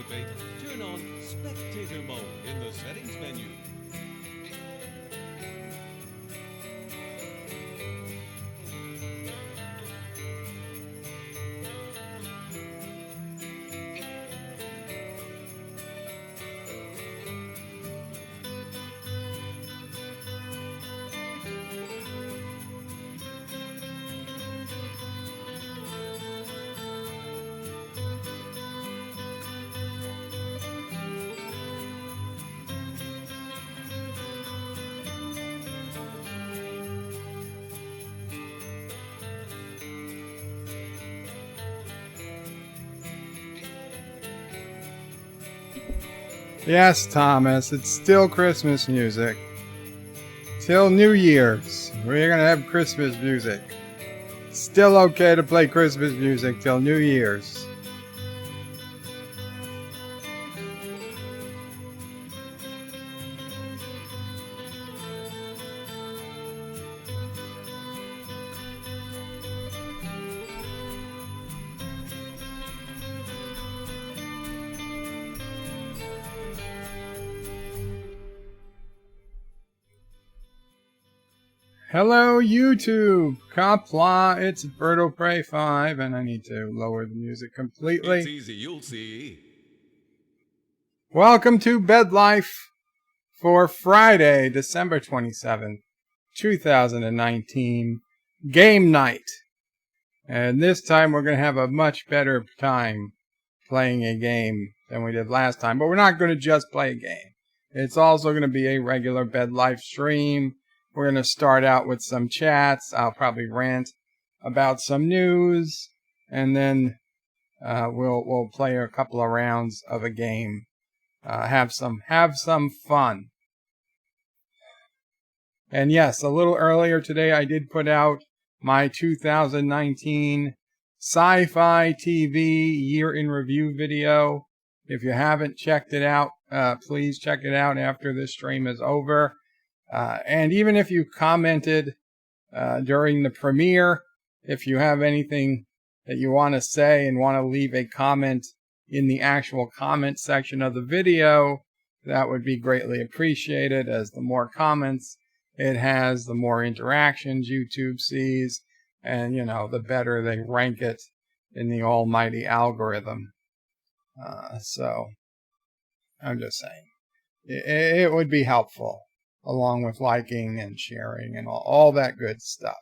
participate, turn on Spectator Mode in the Settings menu. Yes, Thomas, it's still Christmas music. Till New Year's, we're gonna have Christmas music. It's still okay to play Christmas music till New Year's. Hello, YouTube! Qapla, it's Birdo 5, and I need to lower the music completely. It's easy, you'll see. Welcome to BedLife for Friday, December 27th, 2019, game night. And this time we're going to have a much better time playing a game than we did last time. But we're not going to just play a game. It's also going to be a regular BedLife stream. We're going to start out with some chats. I'll probably rant about some news, and then we'll play a couple of rounds of a game. Have some fun. And yes, a little earlier today I did put out my 2019 Sci-Fi TV Year in Review video. If you haven't checked it out, please check it out after this stream is over. And even if you commented during the premiere, if you have anything that you want to say and want to leave a comment in the actual comment section of the video, that would be greatly appreciated, as the more comments it has, the more interactions YouTube sees, and, you know, the better they rank it in the almighty algorithm. So, I'm just saying, it would be helpful, along with liking and sharing and all that good stuff.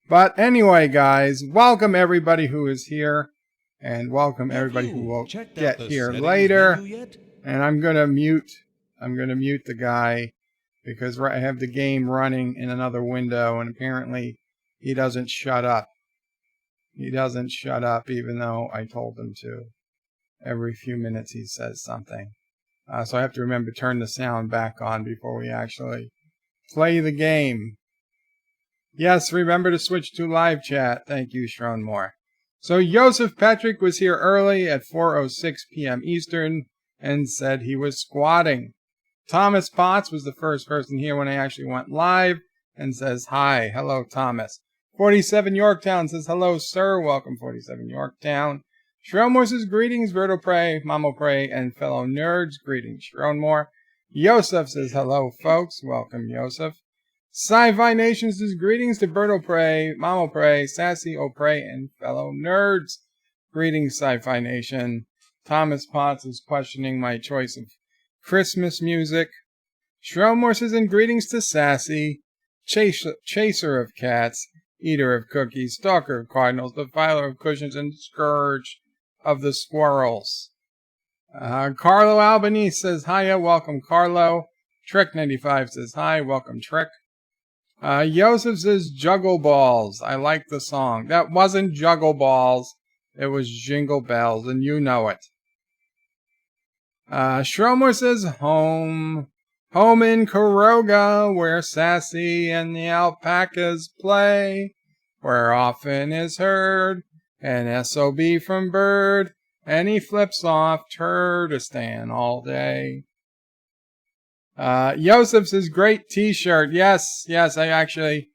But anyway, guys, welcome everybody who is here, and welcome everybody who will get here later. And I'm gonna mute the guy because I have the game running in another window, and apparently he doesn't shut up. He doesn't shut up even though I told him to. Every few minutes he says something. So I have to remember to turn the sound back on before we actually play the game. Yes, remember to switch to live chat. Thank you, Shronmore. So Joseph Patrick was here early at 4:06 p.m. Eastern and said he was squatting. Thomas Potts was the first person here when I actually went live and says hi. Hello, Thomas. 47 Yorktown says hello, sir. Welcome, 47 Yorktown. Shronmore says greetings, Birdo Prey, Mamo Prey, and fellow nerds. Greetings, Shronmore. Yosef says hello, folks. Welcome, Yosef. Sci-Fi Nation says greetings to Birdo Prey, Mamo Prey, Sassy O'Prey, and fellow nerds. Greetings, Sci-Fi Nation. Thomas Potts is questioning my choice of Christmas music. Shronmore says and greetings to Sassy, Chaser of Cats, Eater of Cookies, Stalker of Cardinals, Defiler of Cushions, and Scourge of the Squirrels. Carlo Albanese says hiya, welcome Carlo. Trick95 says hi, welcome Trick. Joseph says Juggle Balls. I like the song. That wasn't Juggle Balls, it was Jingle Bells, and you know it. Shronmore says home. Home in Kuroga, where Sassy and the alpacas play, where often is heard an SOB from Bird, and he flips off Turdistan all day. Yosef says great t-shirt. Yes, I actually,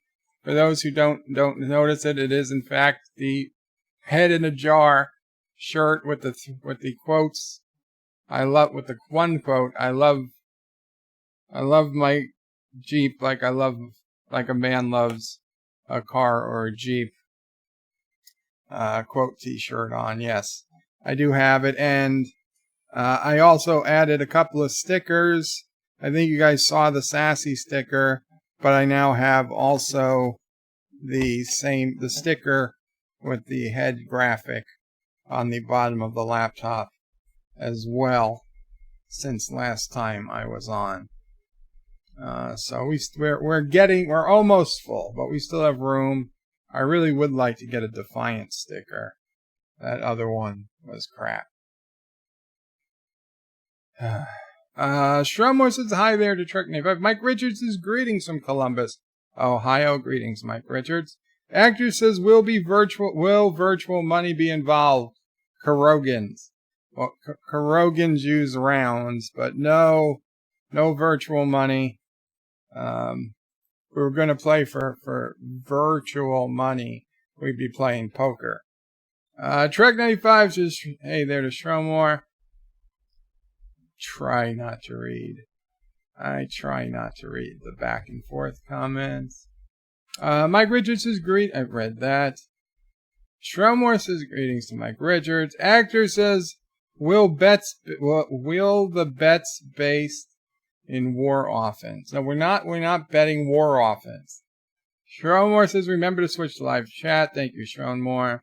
for those who don't notice it, it is in fact the head in a jar shirt with the quotes I love, with the one quote, I love my Jeep like like a man loves a car or a Jeep. Quote t-shirt on. Yes, I do have it. And I also added a couple of stickers. I think you guys saw the sassy sticker, but I now have also the sticker with the head graphic on the bottom of the laptop as well, since last time I was on. So we're almost full, but we still have room. I really would like to get a Defiant sticker. That other one was crap. Stromore says hi there to Truck 95. Mike Richards says greetings from Columbus, Ohio. Greetings, Mike Richards. Actor says will virtual money be involved? Kurogans. Well, Kurogans use rounds, but no virtual money. We were going to play for virtual money. We'd be playing poker. Trek 95 says, hey there to Stromore. I try not to read the back and forth comments. Mike Richards says I've read that. Stromore says greetings to Mike Richards. Actor says, will the bets based in war offense? No, we're not betting war offense. Stromore says, remember to switch to live chat. Thank you, Stromore.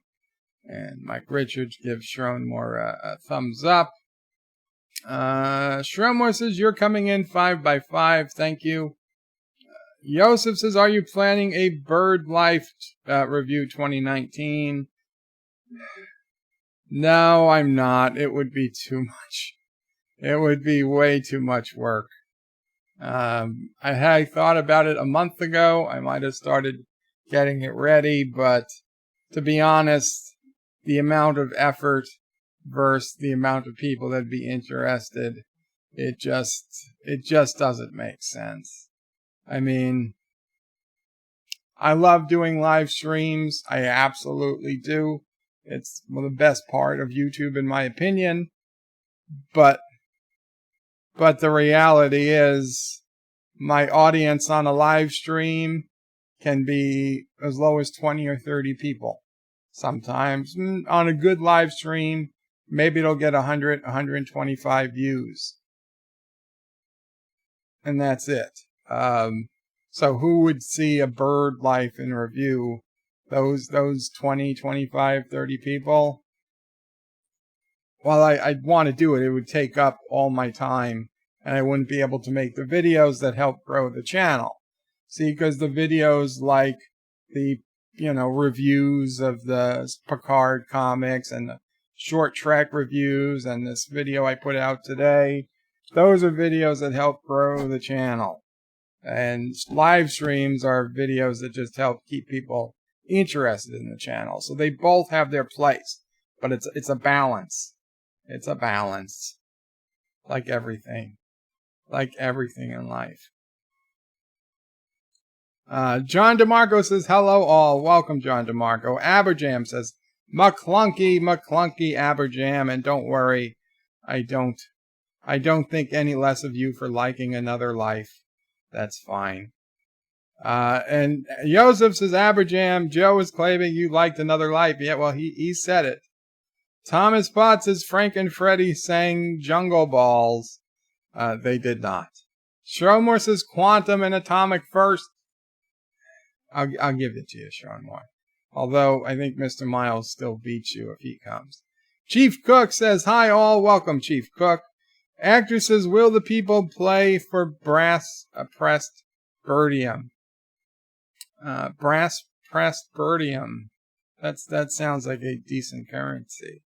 And Mike Richards gives Stromore a thumbs up. Stromore says, you're coming in 5x5. Thank you. Yosef says, are you planning a BedLife review 2019? No, I'm not. It would be too much. It would be way too much work. I had thought about it a month ago. I might have started getting it ready, but to be honest, the amount of effort versus the amount of people that'd be interested, it just doesn't make sense. I mean, I love doing live streams. I absolutely do. It's one of the best part of YouTube, in my opinion. But the reality is, my audience on a live stream can be as low as 20 or 30 people. Sometimes on a good live stream, maybe it'll get 100, 125 views. And that's it. So who would see a BedLife in review? Those 20, 25, 30 people? Well, I'd want to do it. It would take up all my time, and I wouldn't be able to make the videos that help grow the channel. See, because the videos like the, reviews of the Picard comics and the short Trek reviews and this video I put out today, those are videos that help grow the channel. And live streams are videos that just help keep people interested in the channel. So they both have their place, but it's a balance. It's a balance. Like everything in life. John DeMarco says, hello all. Welcome, John DeMarco. Aberjam says, McClunky, Aberjam. And don't worry, I don't think any less of you for liking Another Life. That's fine. And Joseph says, Aberjam, Joe is claiming you liked Another Life. Yeah, well, he said it. Thomas Potts says, Frank and Freddie sang Jungle Balls. They did not. Stromore says, Quantum and Atomic first. I'll give it to you, Stromore. Although I think Mr. Miles still beats you if he comes. Chief Cook says, hi all. Welcome, Chief Cook. Actor says, will the people play for brass pressed birdium? Brass pressed birdium. That sounds like a decent currency.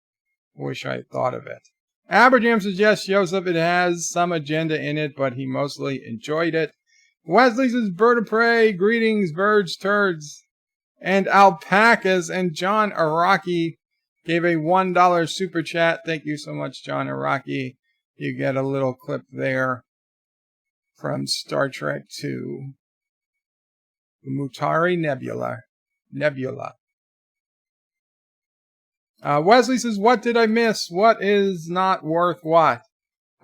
Wish I thought of it. Aberjam says, yes, Joseph, it has some agenda in it, but he mostly enjoyed it. Wesley says, bird of prey, greetings, birds, turds, and alpacas. And John Araki gave a $1 super chat. Thank you so much, John Araki. You get a little clip there from Star Trek II. The Mutari Nebula. Wesley says, what did I miss? What is not worth what?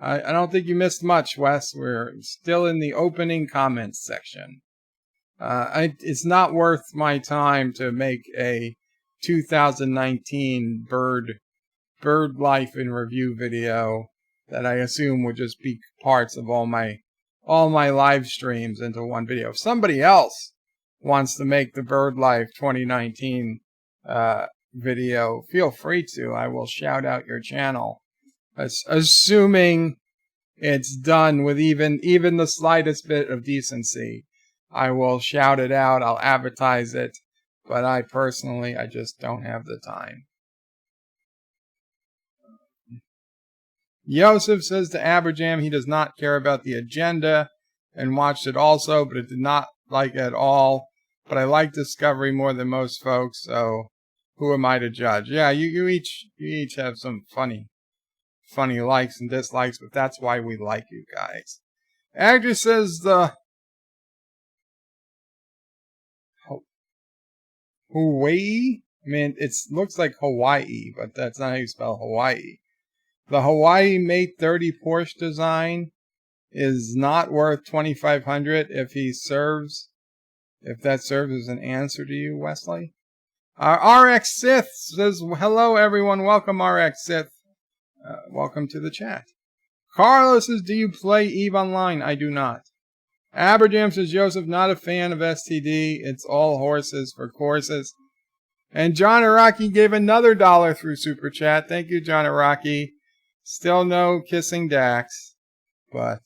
I don't think you missed much, Wes. We're still in the opening comments section. It's not worth my time to make a 2019 BedLife in review video that I assume would just be parts of all my live streams into one video. If somebody else wants to make the BedLife 2019 video, feel free to. I will shout out your channel, assuming it's done with even the slightest bit of decency. I will shout it out. I'll advertise it, but I just don't have the time. Yosef says to Aberjam he does not care about the agenda and watched it also, but it did not like it at all. But I like Discovery more than most folks, so who am I to judge? Yeah, you each have some funny likes and dislikes, but that's why we like you guys. Actor says the Hawaii. I mean, it looks like Hawaii, but that's not how you spell Hawaii. The Hawaii Mate 30 Porsche design is not worth $2,500 if that serves as an answer to you, Wesley. RX Sith says, hello everyone, welcome RX Sith. Welcome to the chat. Carlos says, do you play EVE Online? I do not. Aberjam says, Joseph, not a fan of STD. It's all horses for courses. And John Araki gave another $1 through Super Chat. Thank you, John Araki. Still no kissing Dax, but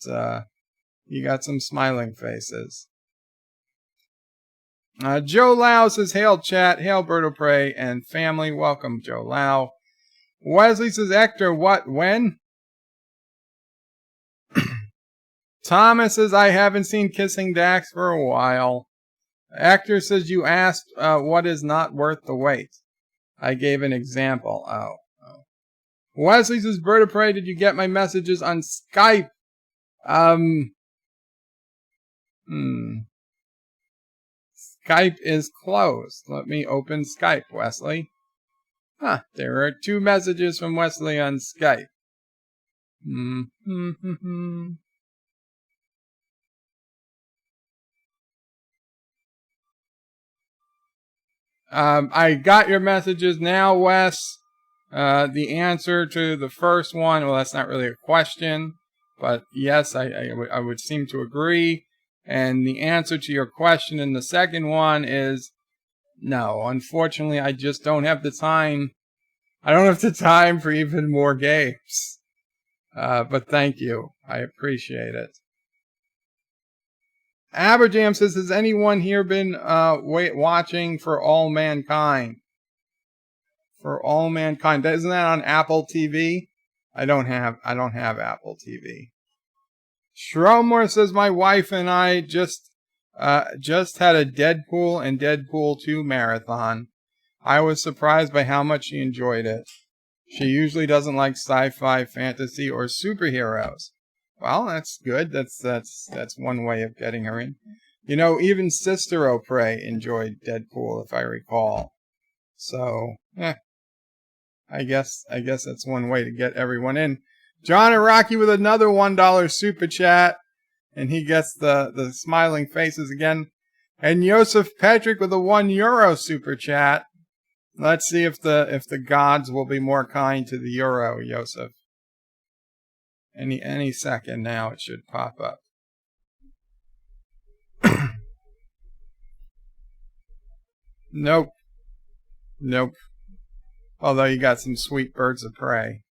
you got some smiling faces. Joe Lau says, hail chat, hail Bird of Prey and family. Welcome, Joe Lau. Wesley says, Hector, what, when? Thomas says, I haven't seen Kissing Dax for a while. Hector says, you asked what is not worth the wait. I gave an example. Oh. Wesley says, Bird of Prey, did you get my messages on Skype? Skype is closed. Let me open Skype, Wesley. There are 2 messages from Wesley on Skype. I got your messages now, Wes. The answer to the first one, well, that's not really a question, but yes, I would seem to agree. And the answer to your question in the second one is no. Unfortunately, I just don't have the time. I don't have the time for even more games. But thank you. I appreciate it. Aberjam says, has anyone here been watching For All Mankind? For All Mankind. Isn't that on Apple TV? I don't have Apple TV. Shromore says, my wife and I just had a Deadpool and Deadpool 2 marathon. I was surprised by how much she enjoyed it. She usually doesn't like sci-fi, fantasy, or superheroes. Well, that's good. That's one way of getting her in. You know, even Sister O'Prey enjoyed Deadpool, if I recall. So, I guess that's one way to get everyone in. John Araki with another $1 super chat, and he gets the smiling faces again. And Joseph Patrick with a €1 super chat. Let's see if the gods will be more kind to the euro, Joseph. Any second now it should pop up. Nope. Although you got some sweet birds of prey.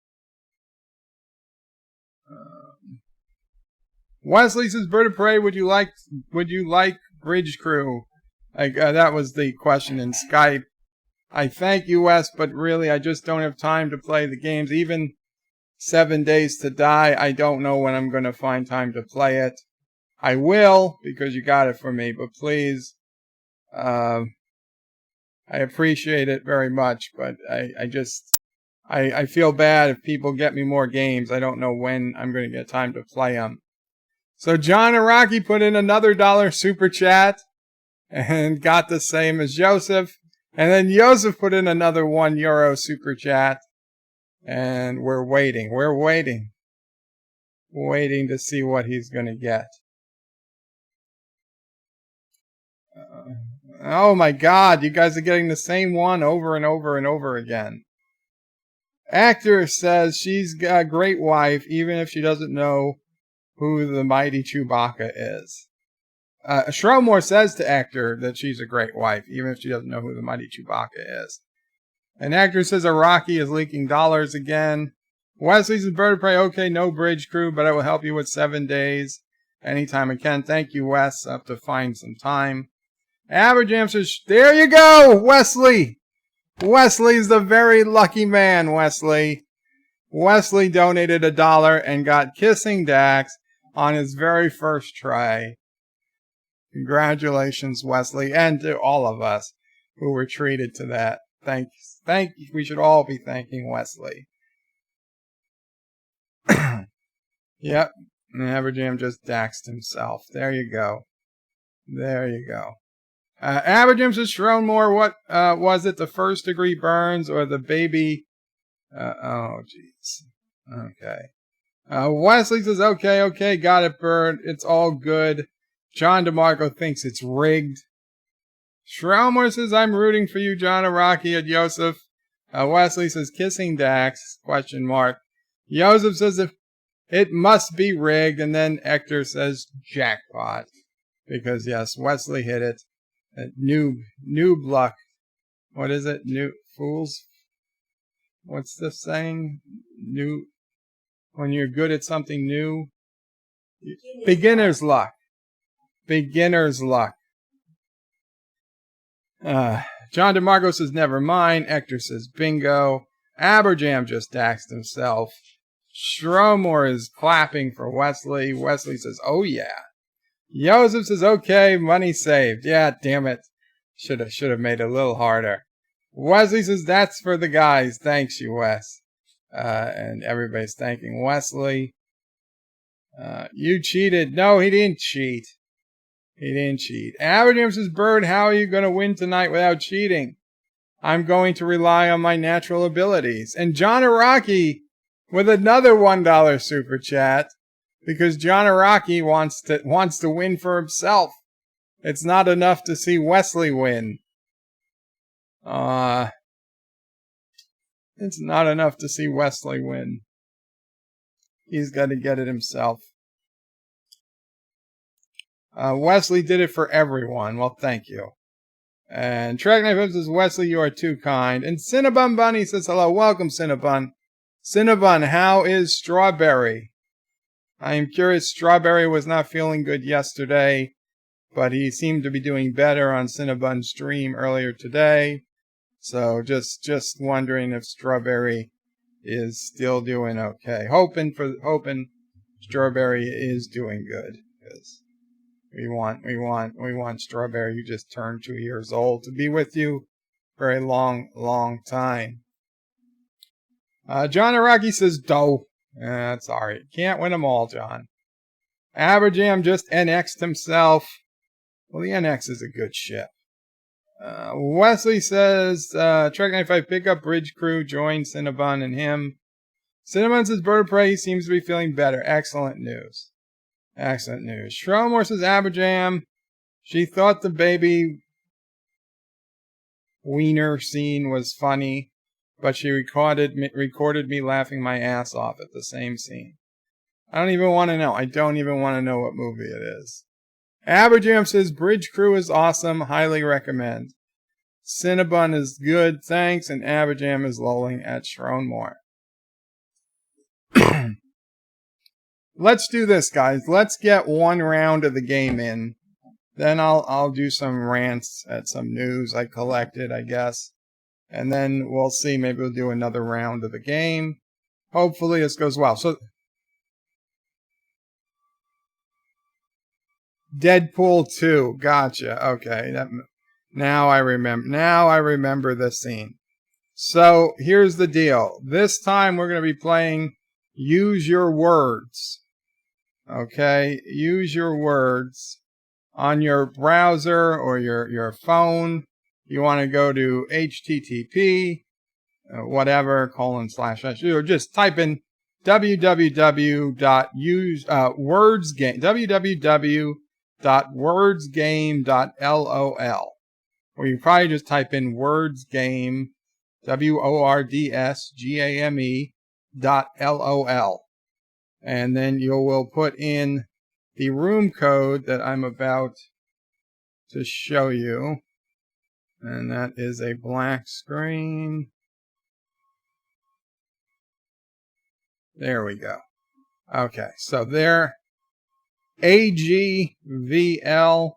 Wesley says, Bird of Prey, would you like Bridge Crew? That was the question in Skype. I thank you, Wes, but really I just don't have time to play the games. Even 7 Days to Die, I don't know when I'm going to find time to play it. I will, because you got it for me, but please, I appreciate it very much, but I feel bad if people get me more games. I don't know when I'm going to get time to play them. So John Araki put in another $1 super chat and got the same as Joseph. And then Joseph put in another €1 super chat. And we're waiting. Waiting to see what he's going to get. Oh my God, you guys are getting the same one over and over and over again. Actor says she's a great wife, even if she doesn't know who the mighty Chewbacca is. Shrowmore says to Actor that she's a great wife, even if she doesn't know who the mighty Chewbacca is. An Actor says Iraqi is leaking dollars again. Wesley says Bird of Prey, okay, no bridge crew, but I will help you with 7 days anytime I can. Thank you, Wes. I have to find some time. Aberjam says, there you go, Wesley. Wesley's the very lucky man, Wesley. Wesley donated $1 and got Kissing Dax on his very first try. Congratulations, Wesley, and to all of us who were treated to that. We should all be thanking Wesley. Yep, and Aberjam just daxed himself. There you go. There you go. Aberjam says, Shronmore, what was it? The first degree burns or the baby? Oh, jeez. Okay. Wesley says, okay, got it, Bird. It's all good. John DeMarco thinks it's rigged. Shroudmore says, I'm rooting for you, John Araki at Yosef. Wesley says, kissing Dax, ? Yosef says, if it must be rigged. And then Hector says, jackpot. Because, yes, Wesley hit it. Noob luck. What is it? New fools? What's the saying? When you're good at something new? Beginner's luck. Beginner's luck. John DeMarco says, never mind. Hector says, bingo. Aberjam just daxed himself. Shromore is clapping for Wesley. Wesley says, oh yeah. Joseph says, okay, money saved. Yeah, damn it. Should have made it a little harder. Wesley says, that's for the guys. Thanks you, Wes. And everybody's thanking Wesley. You cheated. No, he didn't cheat. He didn't cheat. Aberjam says, Bird, how are you going to win tonight without cheating? I'm going to rely on my natural abilities. And John Araki with another $1 super chat because John Araki wants to win for himself. It's not enough to see Wesley win. It's not enough to see Wesley win. He's got to get it himself. Wesley did it for everyone. Well, thank you. And Track Knife says, Wesley, you are too kind. And Cinnabon Bunny says, hello. Welcome, Cinnabon. Cinnabon, how is Strawberry? I am curious. Strawberry was not feeling good yesterday, but he seemed to be doing better on Cinnabon's stream earlier today. So just wondering if Strawberry is still doing okay. Hoping Strawberry is doing good. Because we want Strawberry, who just turned 2 years old, to be with you for a long time. John Araki says, dough. That's alright. Can't win them all, John. Aberjam just NX'd himself. Well, the NX is a good ship. Wesley says, Trek 95, pick up Bridge Crew, join Cinnabon and him. Cinnabon says, Bird of Prey seems to be feeling better. Excellent news. Excellent news. Shromore says, Aberjam, she thought the baby wiener scene was funny, but she recorded me laughing my ass off at the same scene. I don't even want to know. I don't even want to know what movie it is. Aberjam says, Bridge Crew is awesome. Highly recommend. Cinnabon is good. Thanks. And Aberjam is lolling at Shronmore. Let's do this, guys. Let's get one round of the game in. Then I'll do some rants at some news I collected, I guess. And then we'll see. Maybe we'll do another round of the game. Hopefully this goes well. So, Deadpool 2. Gotcha. Okay. Now I remember this scene. So, here's the deal. This time we're going to be playing Use Your Words. Okay? Use your words. On your browser or your phone, you want to go to http, whatever, / or just type in www.wordsgame.lol. Or you probably just type in wordsgame, WORDSGAME.LOL. And then you will put in the room code that I'm about to show you. And that is a black screen. There we go. Okay, so there, AGVL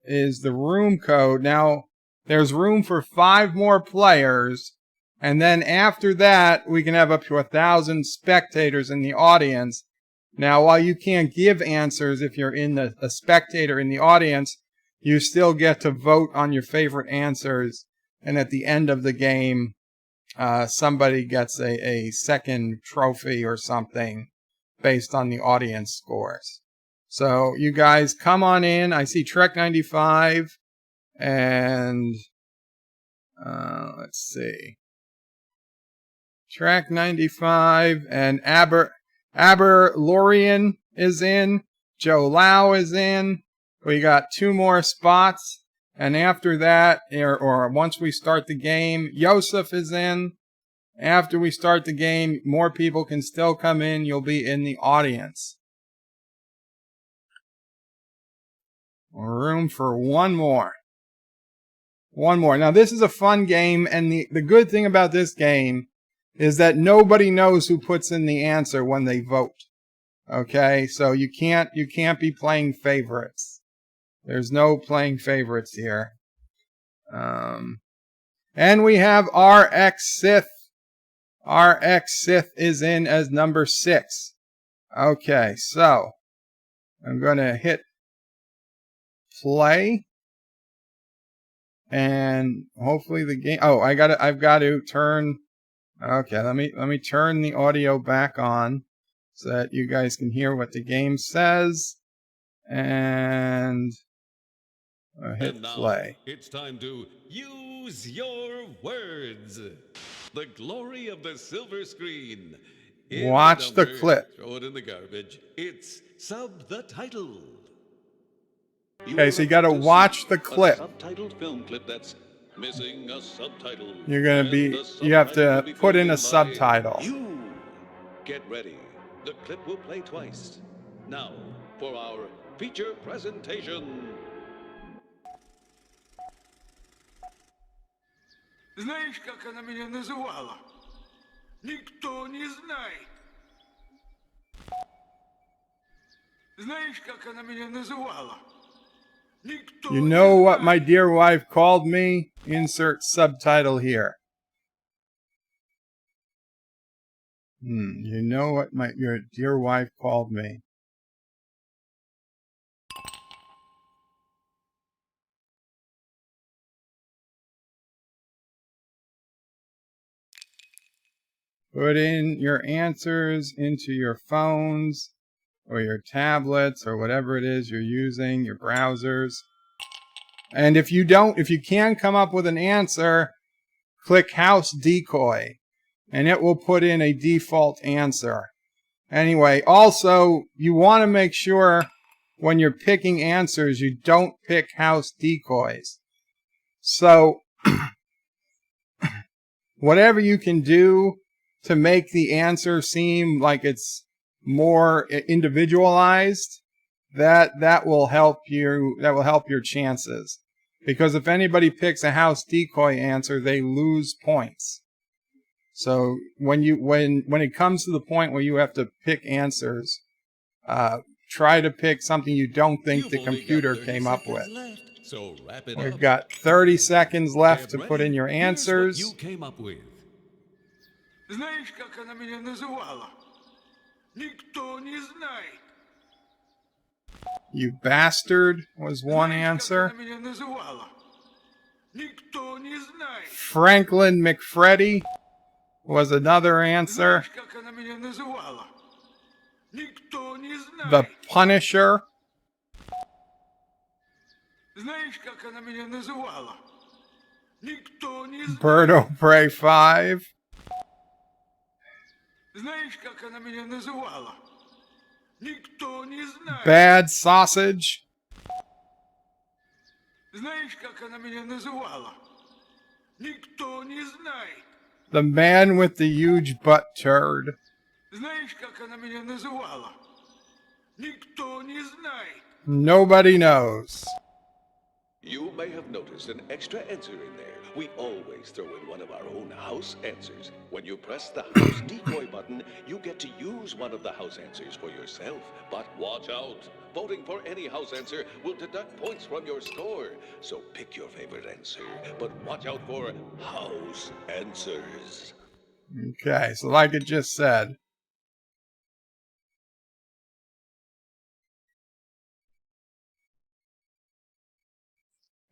is the room code. Now, there's room for 5 more players, and then after that, we can have up to 1,000 spectators in the audience. Now, while you can't give answers if you're a spectator in the audience, you still get to vote on your favorite answers, and at the end of the game, somebody gets a second trophy or something based on the audience scores. So you guys come on in. I see Trek 95 and let's see. Trek 95 and Lorian is in. Joe Lau is in. We got 2 more spots. And after that, or once we start the game, Yosef is in. After we start the game, more people can still come in. You'll be in the audience. Room for one more. Now, this is a fun game, and the good thing about this game is that nobody knows who puts in the answer when they vote. Okay, so you can't be playing favorites. There's no playing favorites here. And we have RX Sith. RX Sith is in as number 6. Okay, so I'm going to hit play. And hopefully the game... Oh, I've got to turn... Okay, let me turn the audio back on so that you guys can hear what the game says. And... hit play. It's time to use your words. The glory of the silver screen. Watch the clip. Throw it in the garbage. It's sub the title. Okay, so you got to watch the clip. A subtitled film clip that's missing a subtitle. You have to put in a subtitle. You get ready. The clip will play twice. Now for our feature presentation. Знаешь, как она меня называла? Никто не знает. Знаешь, как она меня называла? Никто You know what my dear wife called me? Insert subtitle here. You know what your dear wife called me. Put in your answers into your phones or your tablets or whatever it is you're using, your browsers. And if you can come up with an answer, click House Decoy, and it will put in a default answer. Anyway, also, you want to make sure when you're picking answers, you don't pick House Decoys. So, whatever you can do to make the answer seem like it's more individualized, that will help you. That will help your chances. Because if anybody picks a House Decoy answer, they lose points. So when it comes to the point where you have to pick answers, try to pick something you don't think the computer came up with. So wrap it We've up. got 30 seconds left to Get put in ready. your Here's what answers. you came up with. Знаешь, как она меня называла? Никто не знает. You bastard was one Знаешь, как answer. она меня называла? Никто не знает. Franklin McFreddy was another answer. Знаешь, как она меня называла? Никто не The знает. Punisher. Знаешь, как она меня называла? Никто не знает. Bird of Prey 5. Знаешь, как она меня называла? Никто не знает. Bad sausage. Знаешь, как она меня называла? Никто не знает. The man with the huge butt turd. Знаешь, как она меня называла? Никто не знает. Nobody knows. You may have noticed an extra answer in there. We always throw in one of our own house answers. When you press the house decoy button, you get to use one of the house answers for yourself. But watch out. Voting for any house answer will deduct points from your score. So pick your favorite answer, but watch out for house answers. Okay, so like it just said.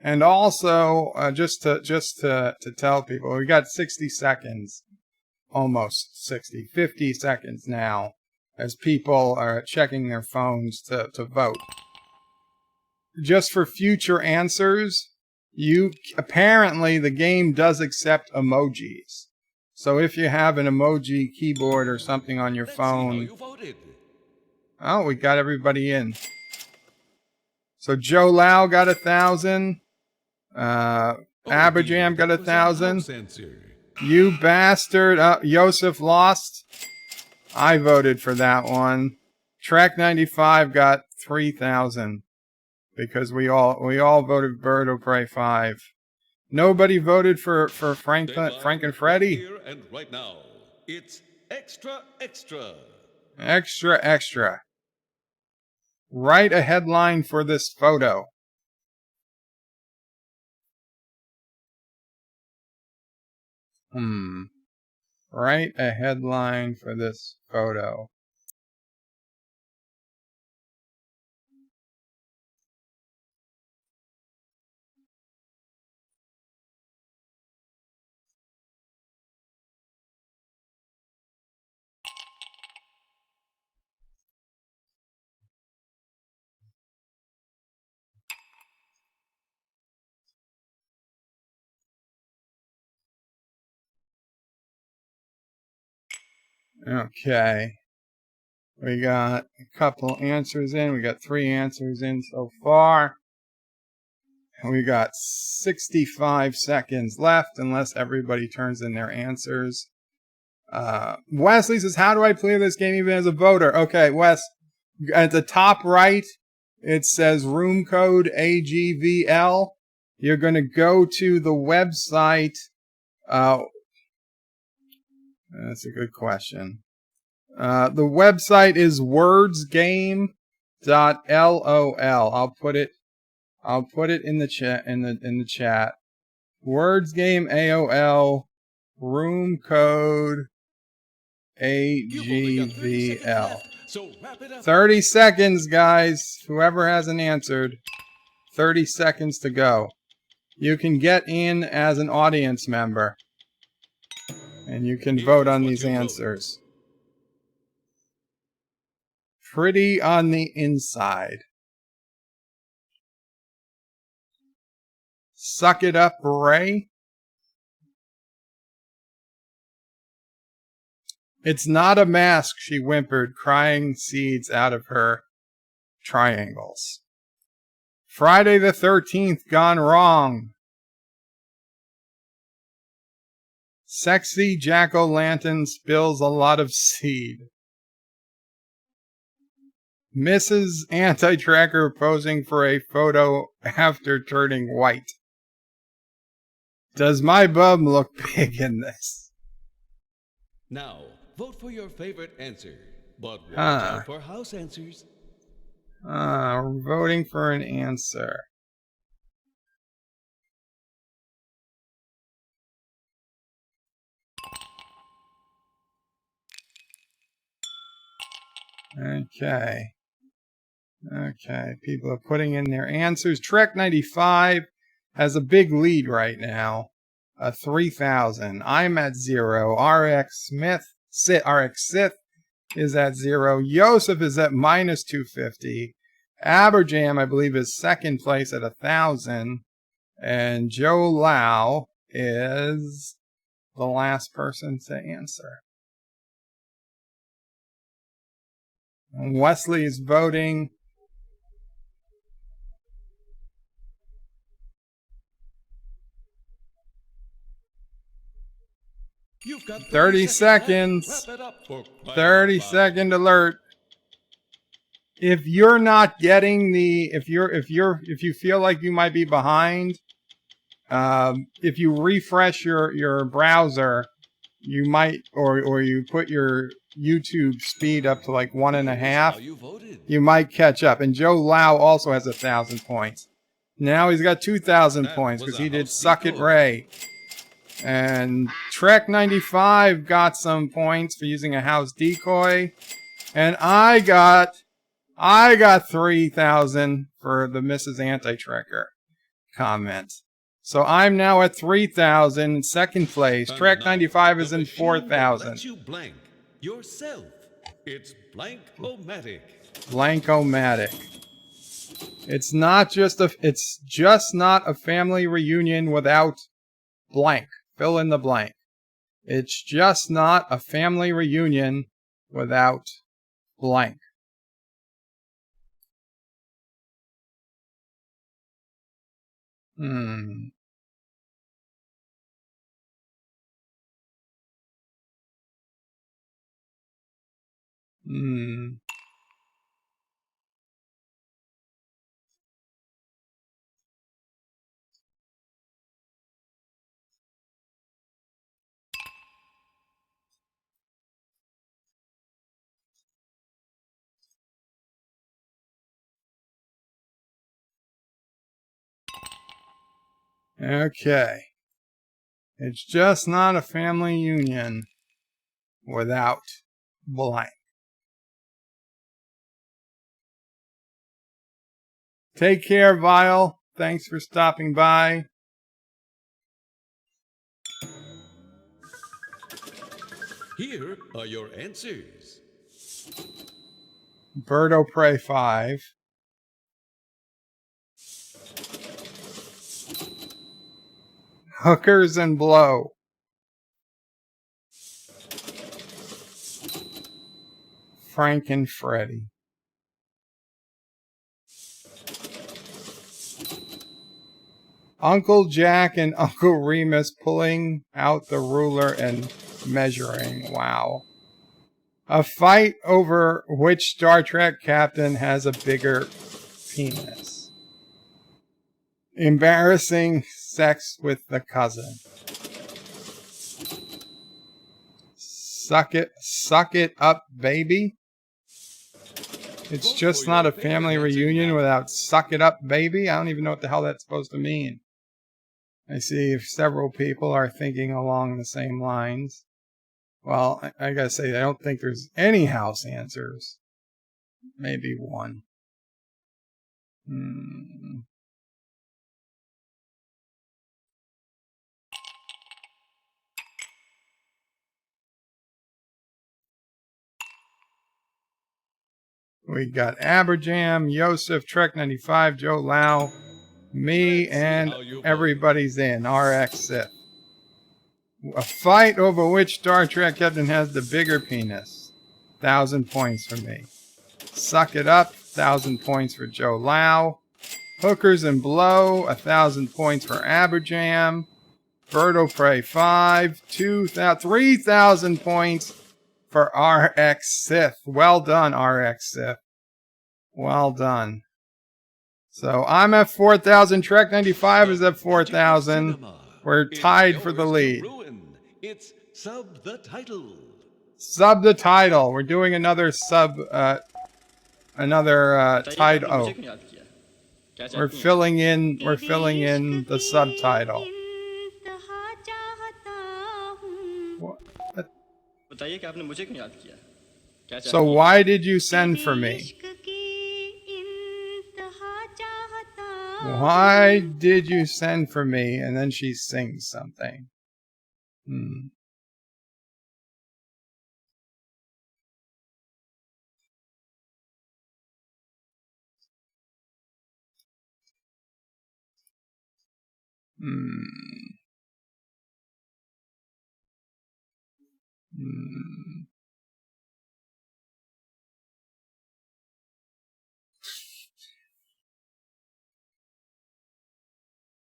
And also, just to tell people, we got 60 seconds, almost 60, 50 seconds now, as people are checking their phones to vote. Just for future answers, apparently the game does accept emojis. So if you have an emoji keyboard or something on your phone, Let's see how you voted. oh, we got everybody in. So Joe Lau got 1,000. Aberjam got 1,000. You bastard. Yosef lost. I voted for that one. Track 95 got 3,000 because we all voted Bird of Prey 5. Nobody voted for Frank and Freddy. Here and right now, it's extra. Extra, extra. Write a headline for this photo. Write a headline for this photo. Okay. We got a couple answers in. We got 3 answers in so far. And we got 65 seconds left unless everybody turns in their answers. Wesley says, how do I play this game even as a voter? Okay, Wes, at the top right, it says room code AGVL. You're going to go to the website. That's a good question. The website is wordsgame.lol. I'll put it in the chat in the chat. Wordsgame AOL room code AGVL. 30 seconds, guys. Whoever hasn't answered, 30 seconds to go. You can get in as an audience member, and you can vote on these answers. Pretty on the inside. Suck it up, Ray. It's not a mask, she whimpered, crying seeds out of her triangles. Friday the 13th gone wrong. Sexy jack-o'-lantern spills a lot of seed. Mrs. Anti-Tracker posing for a photo after turning white. Does my bum look big in this? Now, vote for your favorite answer, but watch out for house answers. We're voting for an answer. Okay. Okay, people are putting in their answers. Trek 95 has a big lead right now. 3,000. I'm at 0. RX Sith is at 0. Yosef is at minus 250. Aberjam, I believe, is second place at 1,000. And Joe Lau is the last person to answer. Wesley is voting. You've got 30 seconds. Wrap it up for crying 30 out loud. second alert. If you're not getting the, if you feel like you might be behind, if you refresh your browser, you might, or you put your YouTube speed up to like 1.5, How you voted. you might catch up. And Joe Lau also has 1,000 points. Now he's got 2,000 That points was because a he did house Suck It decoy. Ray. And Trek 95 got some points for using a house decoy. And I got 3,000 for the Mrs. Anti-Trekker comment. So I'm now at 3,000 in second place. And Trek now, 95 is the in machine that 4,000. lets you blank yourself. It's blank-o-matic. Blank-o-matic. It's just not a family reunion without blank. Fill in the blank. It's just not a family reunion without blank. Hmm. Okay. It's just not a family union without blank. Take care, Vile. Thanks for stopping by. Here are your answers. Birdo Prey 5. Hookers and Blow. Frank and Freddy. Uncle Jack and Uncle Remus pulling out the ruler and measuring. Wow. A fight over which Star Trek captain has a bigger penis. Embarrassing sex with the cousin. Suck it up, baby. It's just not a family reunion without suck it up, baby. I don't even know what the hell that's supposed to mean. I see if several people are thinking along the same lines. Well, I gotta say, I don't think there's any house answers. Maybe one. We got Aberjam, Yosef, Trek 95, Joe Lau, me, and everybody's in. RX Sith. A fight over which Star Trek captain has the bigger penis. 1,000 points for me. Suck it up. 1,000 points for Joe Lau. Hookers and Blow. 1,000 points for Aberjam. Birdo Prey 5. 3,000 points for RX Sith. Well done, RX Sith. Well done. So I'm at 4,000. Trek 95 is at 4,000. We're tied for the lead. It's sub the title. Sub the title. We're doing another title. Oh, we're filling in the subtitle. So why did you send for me? Why did you send for me? And then she sings something.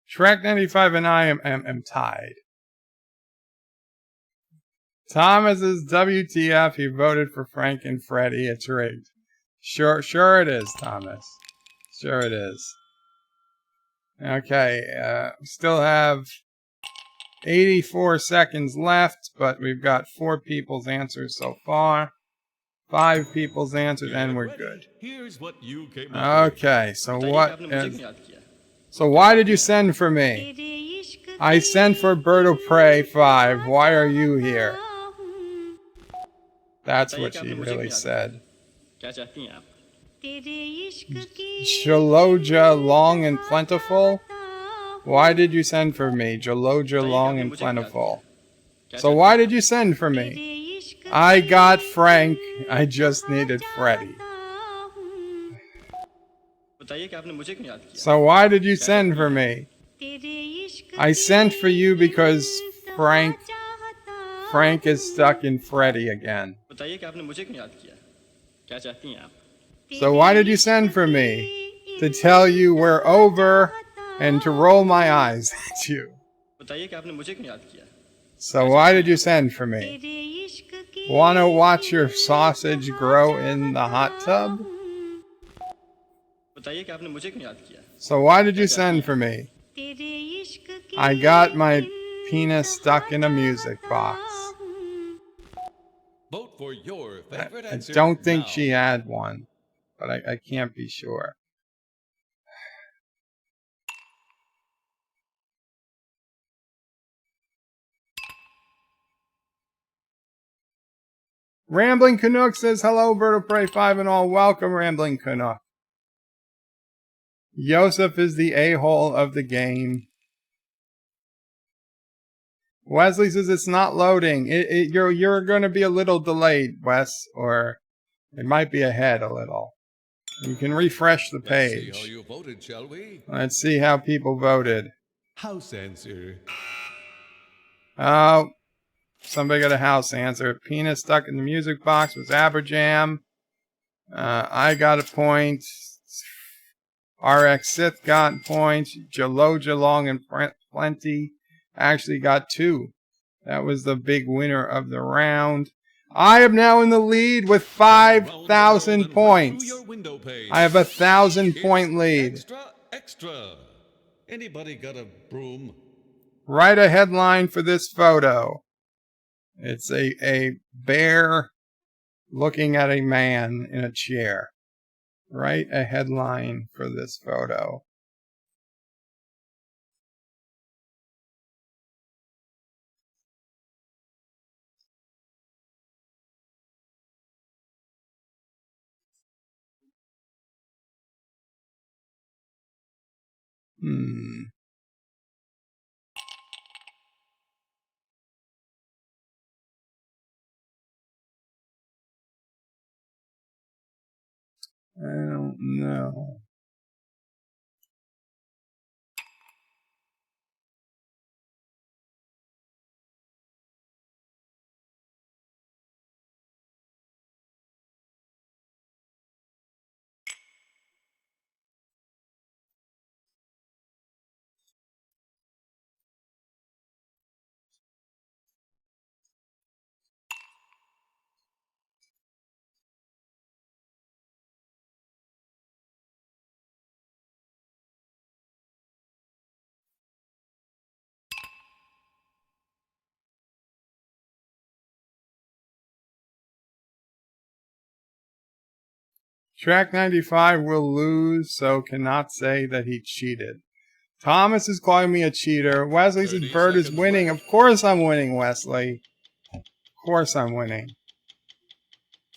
Shrek 95 and I am tied. Thomas is WTF. He voted for Frank and Freddie. It's rigged. Sure it is, Thomas. Sure it is. Okay, we still have 84 seconds left, but we've got 4 people's answers so far. 5 people's answers, and we're good. Here's what you came up Okay, so why did you send for me? I sent for Bird of Prey 5. Why are you here? That's what she really said. Jaloja long and plentiful? Why did you send for me? Jaloja long and plentiful. So why did you send for me? I got Frank. I just needed Freddie. So why did you send for me? I sent for you because Frank is stuck in Freddie again. So why did you send for me? To tell you we're over and to roll my eyes at you. So why did you send for me? Wanna watch your sausage grow in the hot tub? So why did you send for me? I got my penis stuck in a music box. Vote for your favorite answer. I don't think now. she had one, but I can't be sure. Rambling Canuck says, hello, Bird of Prey 5 and all. Welcome, Rambling Canuck. Yosef is the a-hole of the game. Wesley says it's not loading. You're going to be a little delayed, Wes, or it might be ahead a little. You can refresh the page. Let's see how you voted, shall we? Let's see how people voted. House answer. Oh, somebody got a house answer. Penis stuck in the music box was Aberjam. I got a point. RX Sith got points. Jaloja Long and Plenty actually got 2. That was the big winner of the round. I am now in the lead with 5,000 points. I have a 1,000-point lead. Extra. Anybody got a broom? Write a headline for this photo. It's a bear looking at a man in a chair. Write a headline for this photo. I don't know. Track 95 will lose, so cannot say that he cheated. Thomas is calling me a cheater. Wesley says Bird is winning. Of course I'm winning, Wesley. Of course I'm winning.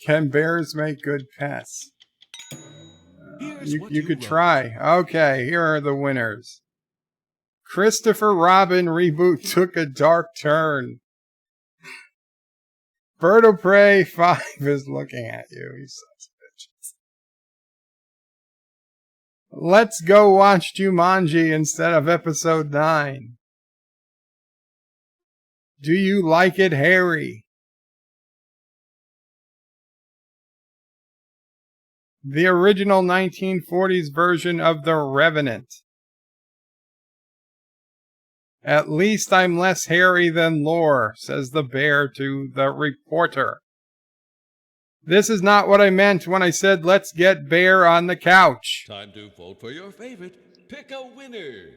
Can bears make good pets? You could try. Okay, here are the winners. Christopher Robin reboot took a dark turn. Bird of Prey 5 is looking at you. You sons of bitches. Let's go watch Jumanji instead of episode 9. Do you like it, Harry? The original 1940s version of The Revenant. At least I'm less hairy than Lore, says the bear to the reporter. This is not what I meant when I said let's get Bear on the couch. Time to vote for your favorite. Pick a winner.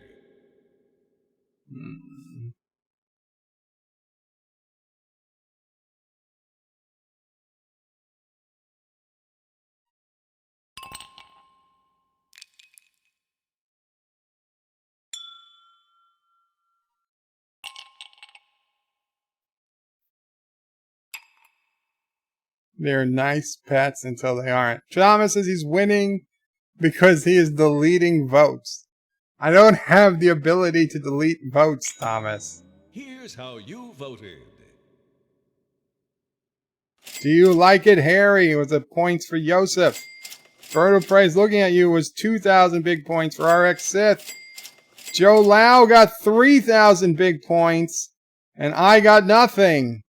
They're nice pets until they aren't. Thomas says he's winning because he is deleting votes. I don't have the ability to delete votes, Thomas. Here's how you voted. Do you like it, Harry? Was it points for Yosef? Bird of Praise looking at you was 2,000 big points for RX Sith. Joe Lau got 3,000 big points, and I got nothing.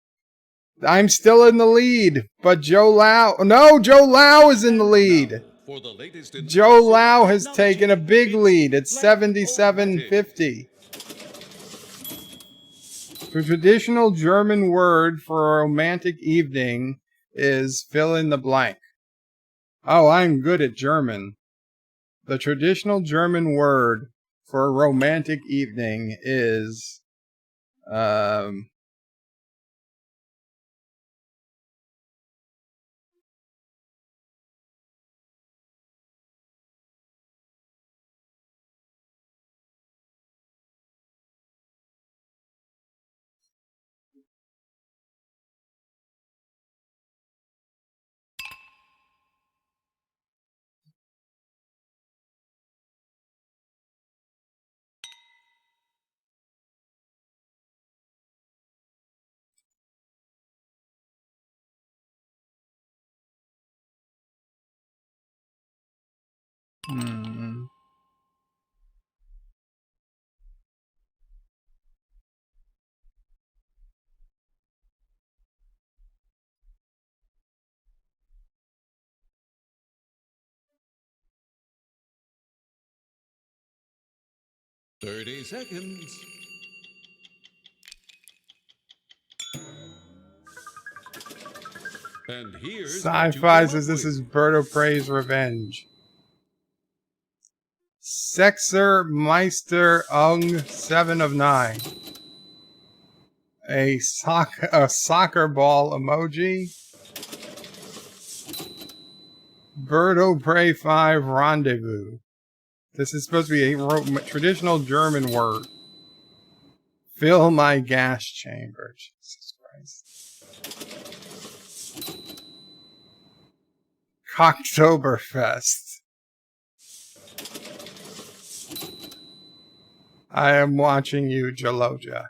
I'm still in the lead, but Joe Lau... No, Joe Lau is in the lead. For the latest in Joe Lau has taken a big lead at 77.50. The traditional German word for a romantic evening is fill in the blank. Oh, I'm good at German. The traditional German word for a romantic evening is... Hmm. .30 seconds. And here's what you Sci-Fi come says up this with. is Berto Prey's revenge. Sexer Meister Ung 7 of 9. A soccer ball emoji. Berto Prey 5 rendezvous. This is supposed to be a traditional German word. Fill my gas chamber. Jesus Christ. Cocktoberfest. I am watching you, Jaloja.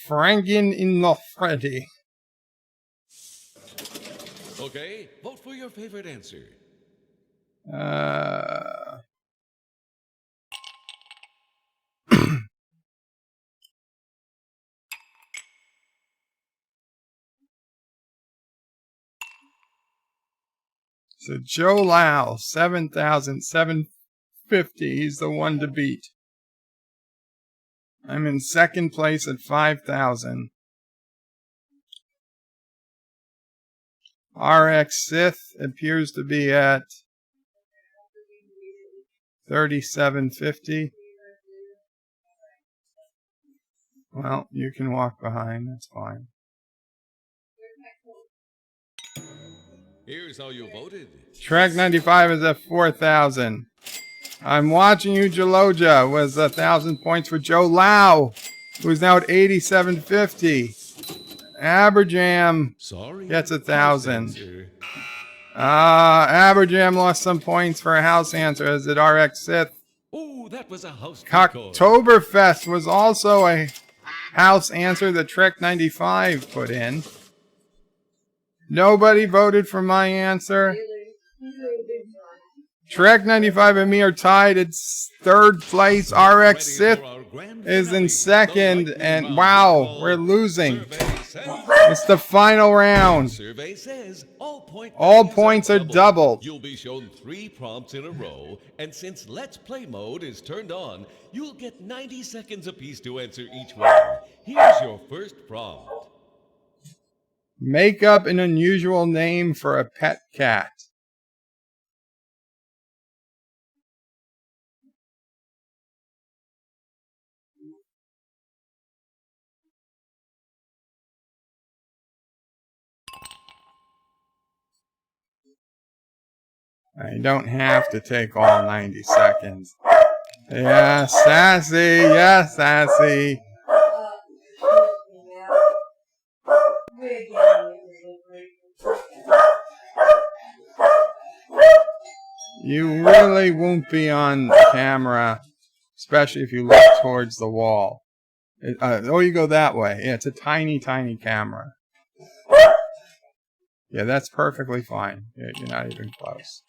Franken in the Freddy. Okay, vote for your favorite answer. So Joe Lau, 7,750. He's the one to beat. I'm in second place at 5,000. RX Sith appears to be at 3750. Well, you can walk behind. That's fine. Here's how you voted. Trek 95 is at 4,000. I'm watching you, Jaloja, was 1,000 points for Joe Lau, who's now at 8750. Aberjam Sorry. gets 1,000. Aberjam lost some points for a house answer as did RX Sith. Oh, that was a house decoy. Cocktoberfest was also a house answer that Trek 95 put in. Nobody voted for my answer. Trek 95 and me are tied at third place. RX Sith is in second. And wow, we're losing. Survey says It's the final round. Survey says all All points are doubled. You'll be shown 3 prompts in a row, and since Let's Play mode is turned on, you'll get 90 seconds apiece to answer each one. Here's your first prompt. Make up an unusual name for a pet cat. I don't have to take all 90 seconds. Yes, Sassy. Yes, Sassy. You really won't be on camera, especially if you look towards the wall. Oh, you go that way. Yeah, it's a tiny, tiny camera. Yeah, that's perfectly fine. You're not even close.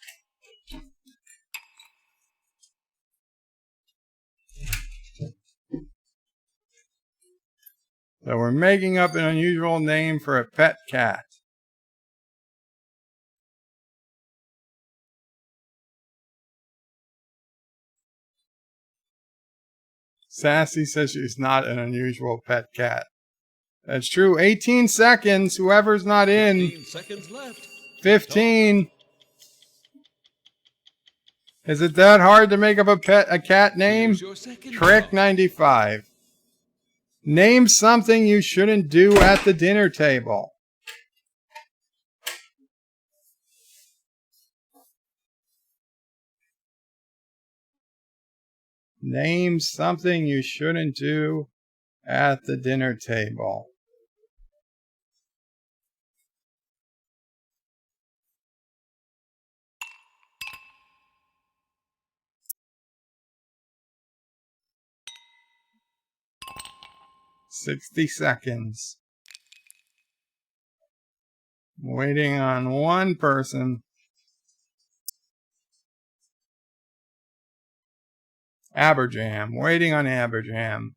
So we're making up an unusual name for a pet cat. Sassy says she's not an unusual pet cat. That's true. 18 seconds. Whoever's not in. 15 seconds left. 15. Is it that hard to make up a cat name? Here's your second Trick prompt. 95. Name something you shouldn't do at the dinner table. Name something you shouldn't do at the dinner table. "60 seconds. Waiting on one person. Aberjam. Waiting on Aberjam.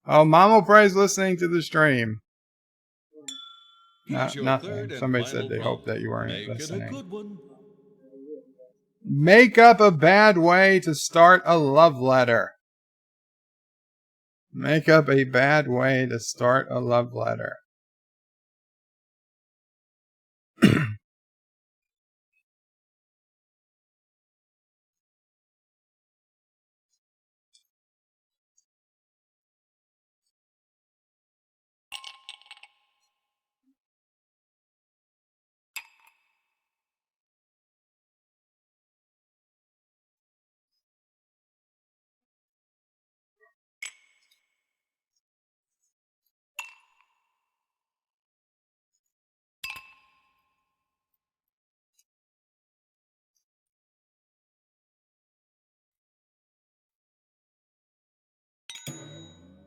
Oh, Mama Prize listening to the stream. Here's your Nothing. third and Somebody final said they prompt. hoped that you weren't Make it a listening. good one. Make up a bad way to start a love letter. Make up a bad way to start a love letter.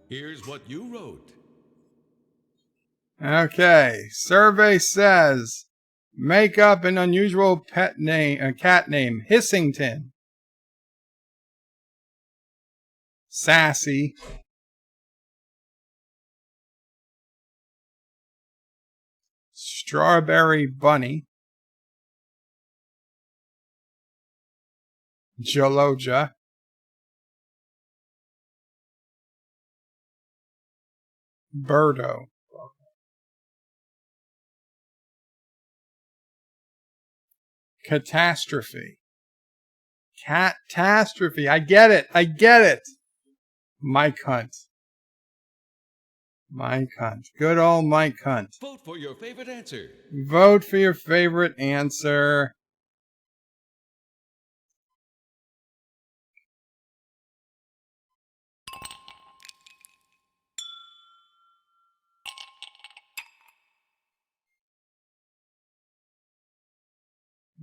Here's what you wrote. Okay. Survey says make up an unusual cat name. Hissington. Sassy. Strawberry Bunny. Jaloja. Birdo. Catastrophe. Catastrophe. I get it. I get it. Mike Hunt. Mike Hunt. Good old Mike Hunt. Vote for your favorite answer. Vote for your favorite answer.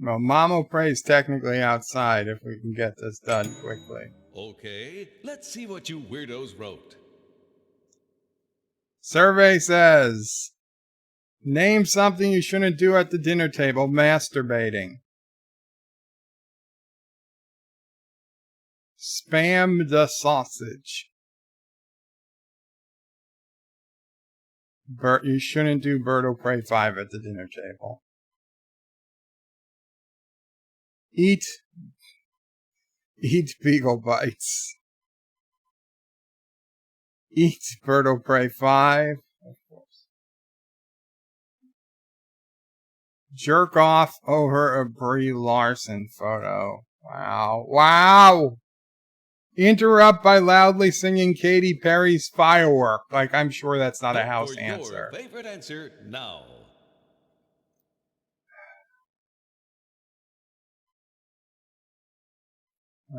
Well, Mama Prays technically outside if we can get this done quickly. Okay, let's see what you weirdos wrote. Survey says, name something you shouldn't do at the dinner table. Masturbating. Spam the sausage. You shouldn't do Bird will Pray 5 at the dinner table. Eat Beagle Bites. Eat Bird will Pray 5. Of course. Jerk off over a Brie Larson photo. Wow. Wow! Interrupt by loudly singing Katy Perry's Firework. Like, I'm sure that's not a house answer. Your favorite answer now.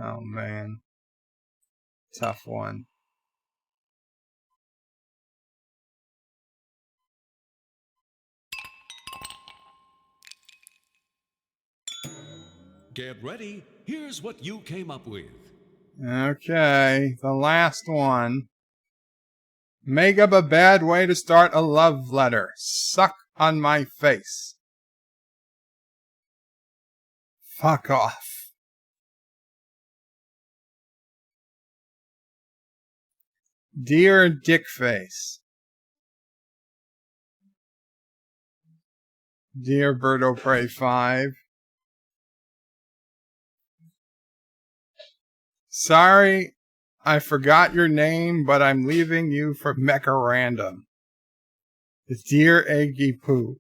Oh, man. Tough one. Get ready. Here's what you came up with. Okay, the last one. Make up a bad way to start a love letter. Suck on my face. Fuck off. Dear Dickface. Dear Bird will Pray 5. Sorry, I forgot your name, but I'm leaving you for Mecha Random. Dear Eggy Poo.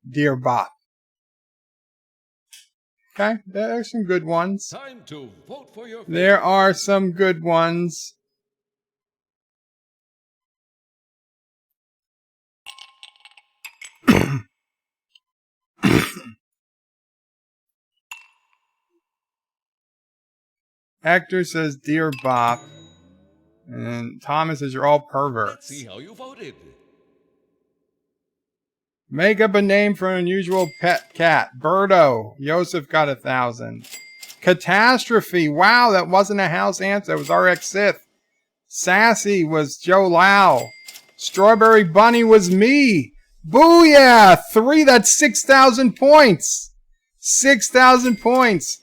Dear Bot. Okay, there are some good ones. Time to vote for your favorite. There are some good ones. Hector says, Dear Bop. And Thomas says, you're all perverts. Let's see how you voted. Make up a name for an unusual pet cat. Birdo. Yosef got 1,000. Catastrophe. Wow, that wasn't a house answer. It was RX Sith. Sassy was Joe Lau. Strawberry Bunny was me. Booyah! 3, that's 6,000 points. 6,000 points.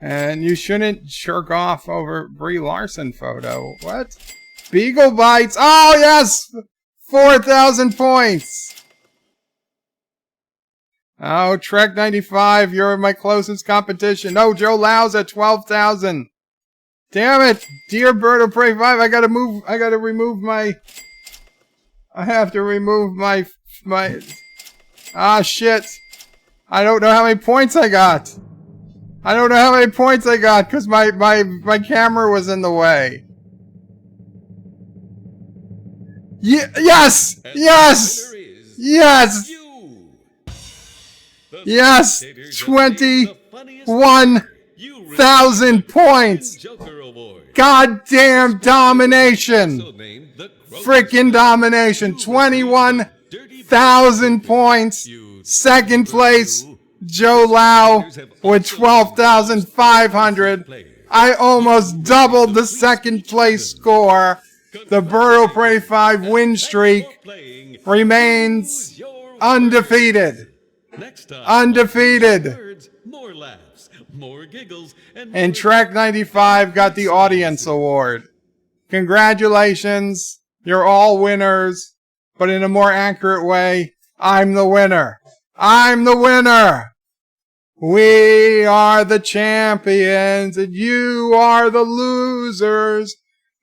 And you shouldn't jerk off over Brie Larson photo. What? Beagle Bites. Oh, yes! 4,000 points. Oh, Trek 95, you're my closest competition. Oh, Joe Lau's at 12,000. Damn it. Dear Bird will Pray 5, I have to remove my, ah, shit. I don't know how many points I got. Because my camera was in the way. Yes! Yes! Yes! Yes! 21,000 points! Goddamn domination! Frickin' domination! 21,000 points! Second place, Joe Lau with 12,500. I almost doubled the second place score. The Bird will Pray 5 win streak remains undefeated. Undefeated. More laughs, more giggles, and Trek 95 got the audience award. Congratulations. You're all winners. But in a more accurate way, I'm the winner. I'm the winner. We are the champions and you are the losers.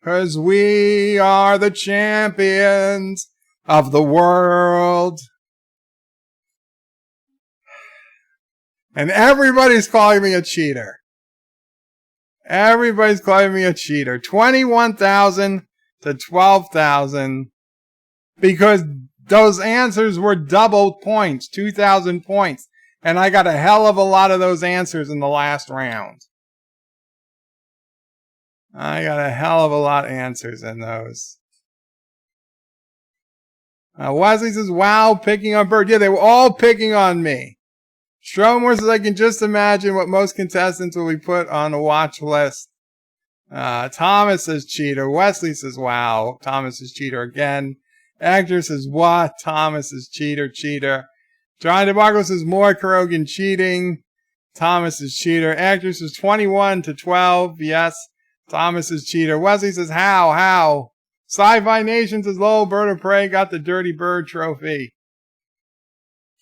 'Cause we are the champions of the world. And everybody's calling me a cheater. Everybody's calling me a cheater. 21,000 to 12,000. Because those answers were double points. 2,000 points. And I got a hell of a lot of those answers in the last round. I got a hell of a lot of answers in those. Wesley says, wow, picking on Bird. Yeah, they were all picking on me. Stromore says, I can just imagine what most contestants will be put on a watch list. Thomas says, cheater. Wesley says, wow. Thomas is cheater again. Actor says, what? Thomas is cheater, cheater. John DeMarco says, more Kurogan cheating. Thomas is cheater. Actor says, 21 to 12. Yes. Thomas is cheater. Wesley says, how? Sci-Fi Nation says, lol, Bird of Prey got the Dirty Bird trophy.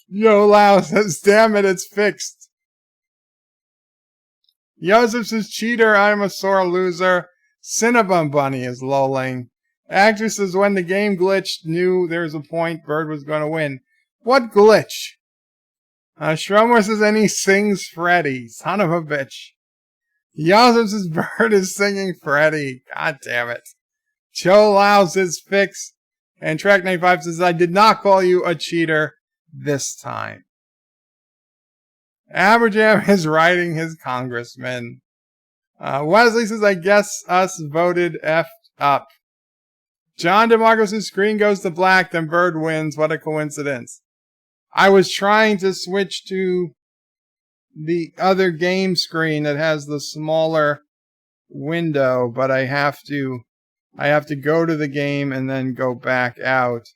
Yo Lao says, damn it, it's fixed. Joseph says, cheater, I'm a sore loser. Cinnabon Bunny is lolling. Actress says, when the game glitched, knew there's a point Bird was going to win. What glitch? Shrummer says, and he sings Freddy. Son of a bitch. Joseph says, Bird is singing Freddy. God damn it. Joe Lau says, fix. And Track95 says, I did not call you a cheater this time. Aberjam is writing his congressman. Wesley says, I guess us voted effed up. John DeMarco says, screen goes to black, then Bird wins. What a coincidence. I was trying to switch to the other game screen that has the smaller window, but I have to go to the game and then go back out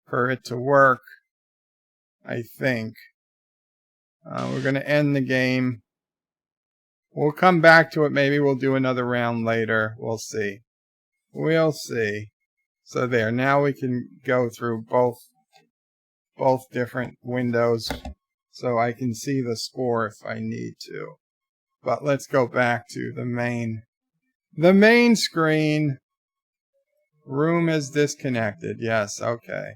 for it to work, I think. We're going to end the game. We'll come back to it. Maybe we'll do another round later. We'll see. We'll see. So there. Now we can go through both different windows so I can see the score if I need to. But let's go back to the main screen. Room is disconnected. Yes, okay.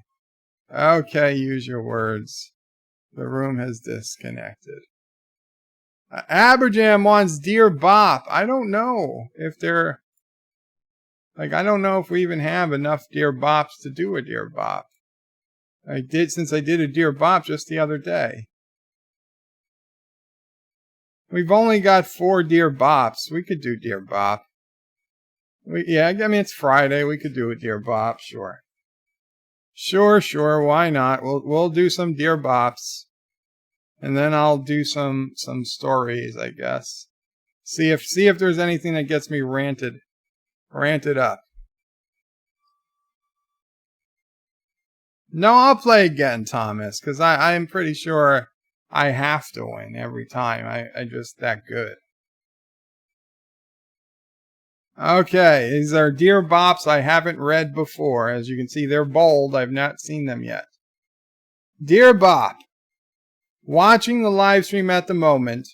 Okay, use your words. The room has disconnected. Aberjam wants Dear Bop. I don't know if they're... I don't know if we even have enough Dear Bops to do a Dear Bop. Since I did a Dear Bop just the other day. We've only got 4 Dear Bops. We could do Dear Bop. Yeah, I mean, it's Friday. We could do a Dear Bop, sure. Sure, why not? We'll do some Dear Bops. And then I'll do some stories, I guess. See if there's anything that gets me ranted up. No, I'll play again, Thomas, because I'm pretty sure I have to win every time. I'm just that good. Okay, these are Dear Bops I haven't read before. As you can see, they're bold. I've not seen them yet. Dear Bop, watching the live stream at the moment,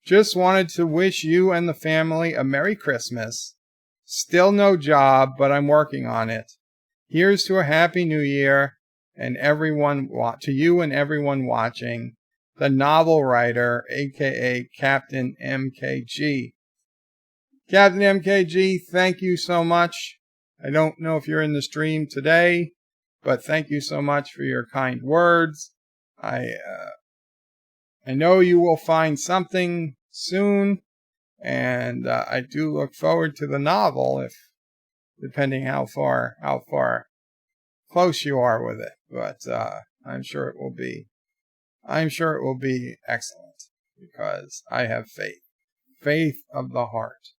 just wanted to wish you and the family a Merry Christmas. Still no job, but I'm working on it. Here's to a Happy New Year and to you and everyone watching. The novel writer, aka Captain MKG. Captain MKG, thank you so much. I don't know if you're in the stream today, but thank you so much for your kind words. I know you will find something soon, and I do look forward to the novel, depending how far close you are with it. But I'm sure it will be excellent because I have faith of the heart.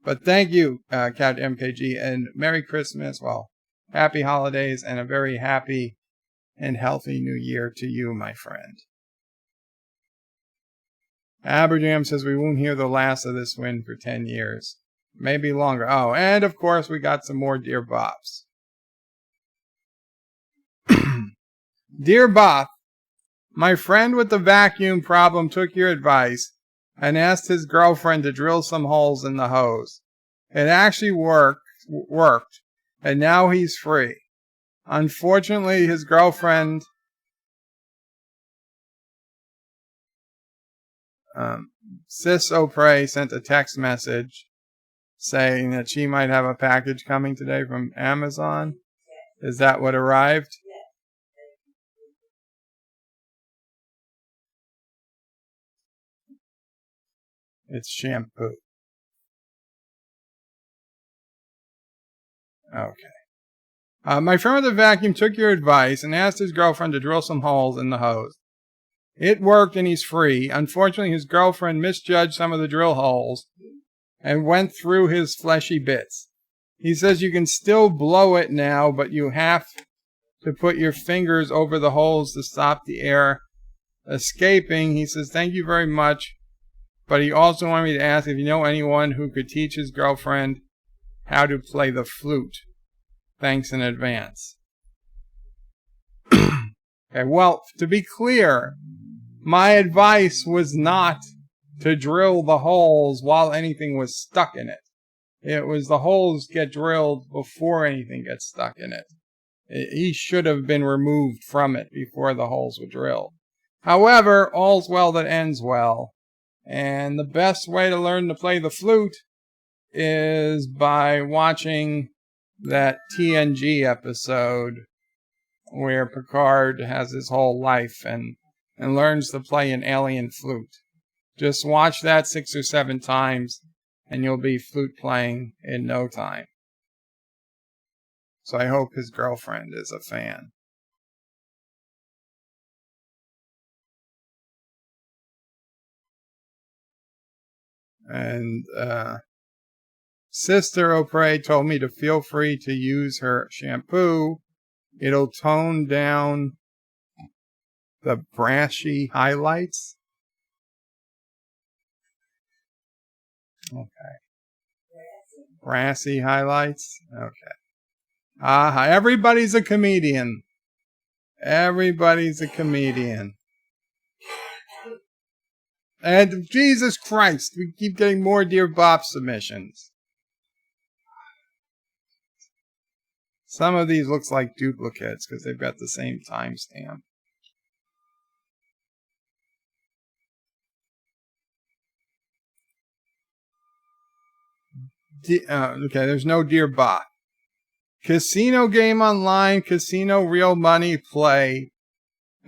But thank you, Captain MKG, and Merry Christmas. Well, happy holidays and a very happy and healthy New Year to you, my friend. Aberjam says we won't hear the last of this win for 10 years. Maybe longer. Oh, and of course we got some more Dear Bops. Dear Bop, my friend with the vacuum problem took your advice and asked his girlfriend to drill some holes in the hose. It actually worked, and now he's free. Unfortunately, his girlfriend Sis O'Prey sent a text message saying that she might have a package coming today from Amazon. Is that what arrived? It's shampoo. Okay. My friend with the vacuum took your advice and asked his girlfriend to drill some holes in the hose. It worked and he's free. Unfortunately, his girlfriend misjudged some of the drill holes and went through his fleshy bits. He says you can still blow it now, but you have to put your fingers over the holes to stop the air escaping. He says, thank you very much But he also wanted me to ask if you know anyone who could teach his girlfriend how to play the flute. Thanks in advance. Okay, well, to be clear, my advice was not to drill the holes while anything was stuck in it. It was the holes get drilled before anything gets stuck in it. He should have been removed from it before the holes were drilled. However, all's well that ends well. And the best way to learn to play the flute is by watching that TNG episode where Picard has his whole life and learns to play an alien flute. Just watch that 6 or 7 times and you'll be flute playing in no time. So I hope his girlfriend is a fan. And Sister O'Prey told me to feel free to use her shampoo. It'll tone down the brashy highlights. Okay. Brassy highlights? Okay. Everybody's a comedian. Everybody's a comedian. And Jesus Christ, we keep getting more Dear Bop submissions. Some of these looks like duplicates because they've got the same timestamp. Okay, there's no Dear Bot. Casino game online, casino real money play.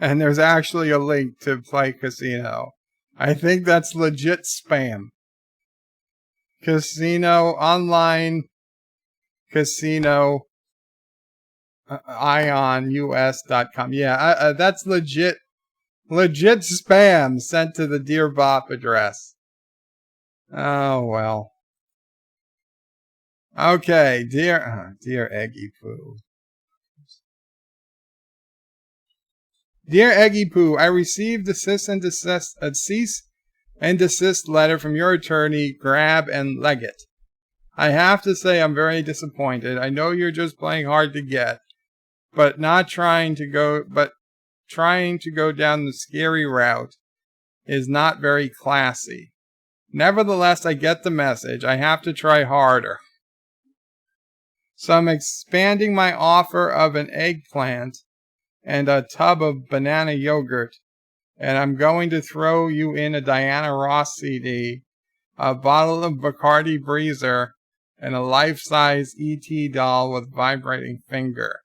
And there's actually a link to play casino. I think that's legit spam. Casino online, casino ionus.com. Yeah, that's legit spam sent to the Dear Bop address. Oh, well. Okay, dear Eggy Poo. Dear Eggy Poo, I received a cease and desist letter from your attorney, Grab and Leggett. I have to say I'm very disappointed. I know you're just playing hard to get, but trying to go down the scary route is not very classy. Nevertheless, I get the message. I have to try harder. So I'm expanding my offer of an eggplant and a tub of banana yogurt, and I'm going to throw you in a Diana Ross CD, a bottle of Bacardi Breezer, and a life-size E.T. doll with vibrating finger.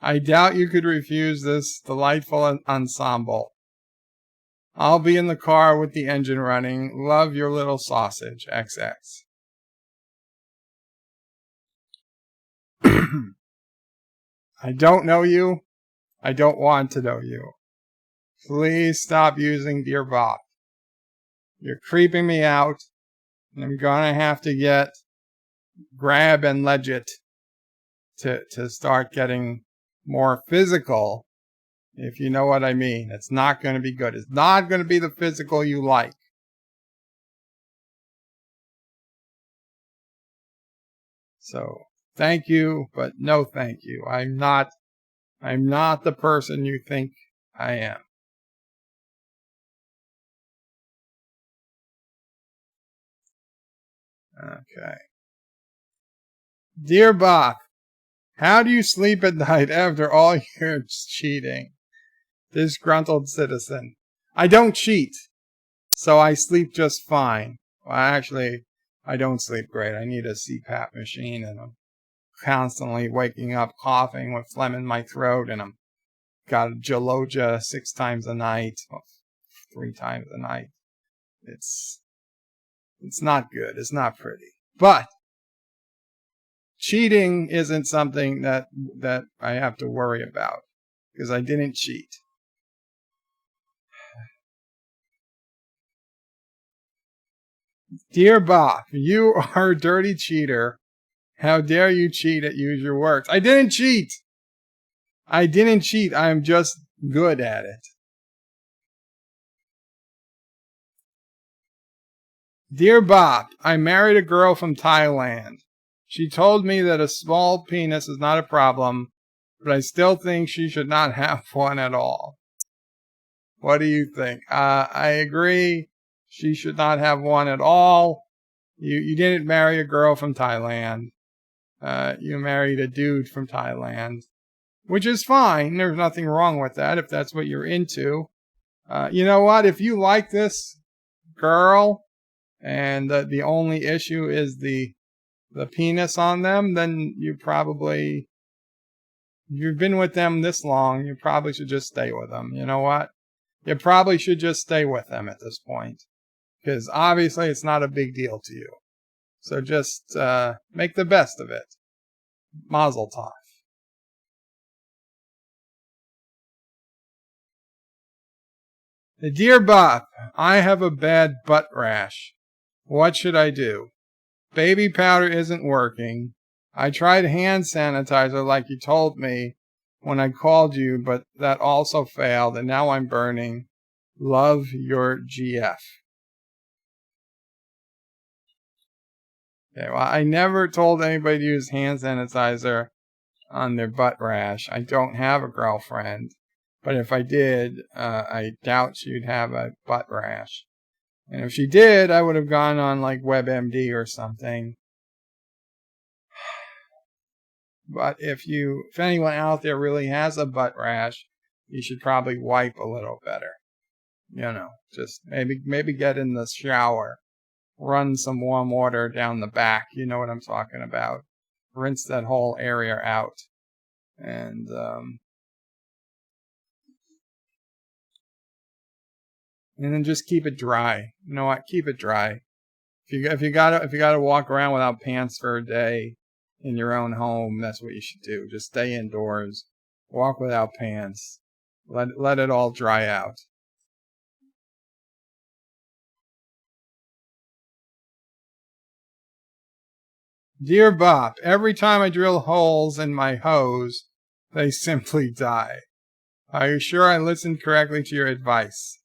I doubt you could refuse this delightful ensemble. I'll be in the car with the engine running. Love your little sausage, XX. I don't know you. I don't want to know you. Please stop using Dear Bop. You're creeping me out, and I'm gonna have to get Grab and Legit to start getting more physical, if you know what I mean. It's not going to be good. It's not going to be the physical you like. So, thank you, but no thank you. I'm not the person you think I am. Okay. Dear Bach, how do you sleep at night after all your cheating? Disgruntled citizen. I don't cheat, so I sleep just fine. Well, actually, I don't sleep great. I need a CPAP machine, and I'm constantly waking up coughing with phlegm in my throat, and I'm got gelogia 6 times a night, well, 3 times a night. It's not good. It's not pretty. But cheating isn't something that I have to worry about, because I didn't cheat. Dear Bob, you are a dirty cheater. How dare you cheat at Use Your Works? I didn't cheat. I didn't cheat. I'm just good at it. Dear Bob, I married a girl from Thailand. She told me that a small penis is not a problem, but I still think she should not have one at all. What do you think? I agree. She should not have one at all. You didn't marry a girl from Thailand. You married a dude from Thailand, which is fine. There's nothing wrong with that if that's what you're into. You know what? If you like this girl and the only issue is the penis on them, then you've been with them this long, you probably should just stay with them. You know what? You probably should just stay with them at this point, because obviously it's not a big deal to you. So just make the best of it. Mazel tov. Dear Bob, I have a bad butt rash. What should I do? Baby powder isn't working. I tried hand sanitizer like you told me when I called you, but that also failed, and now I'm burning. Love, your GF. Okay, well, I never told anybody to use hand sanitizer on their butt rash. I don't have a girlfriend, but if I did, I doubt she'd have a butt rash. And if she did, I would have gone on like WebMD or something. But if anyone out there really has a butt rash, you should probably wipe a little better. You know, just maybe get in the shower, run some warm water down the back. You know what I'm talking about. Rinse that whole area out, and then just keep it dry. You know what? Keep it dry. If you gotta walk around without pants for a day in your own home, that's what you should do. Just stay indoors, walk without pants, let it all dry out. Dear Bob, every time I drill holes in my hose, they simply die. Are you sure I listened correctly to your advice?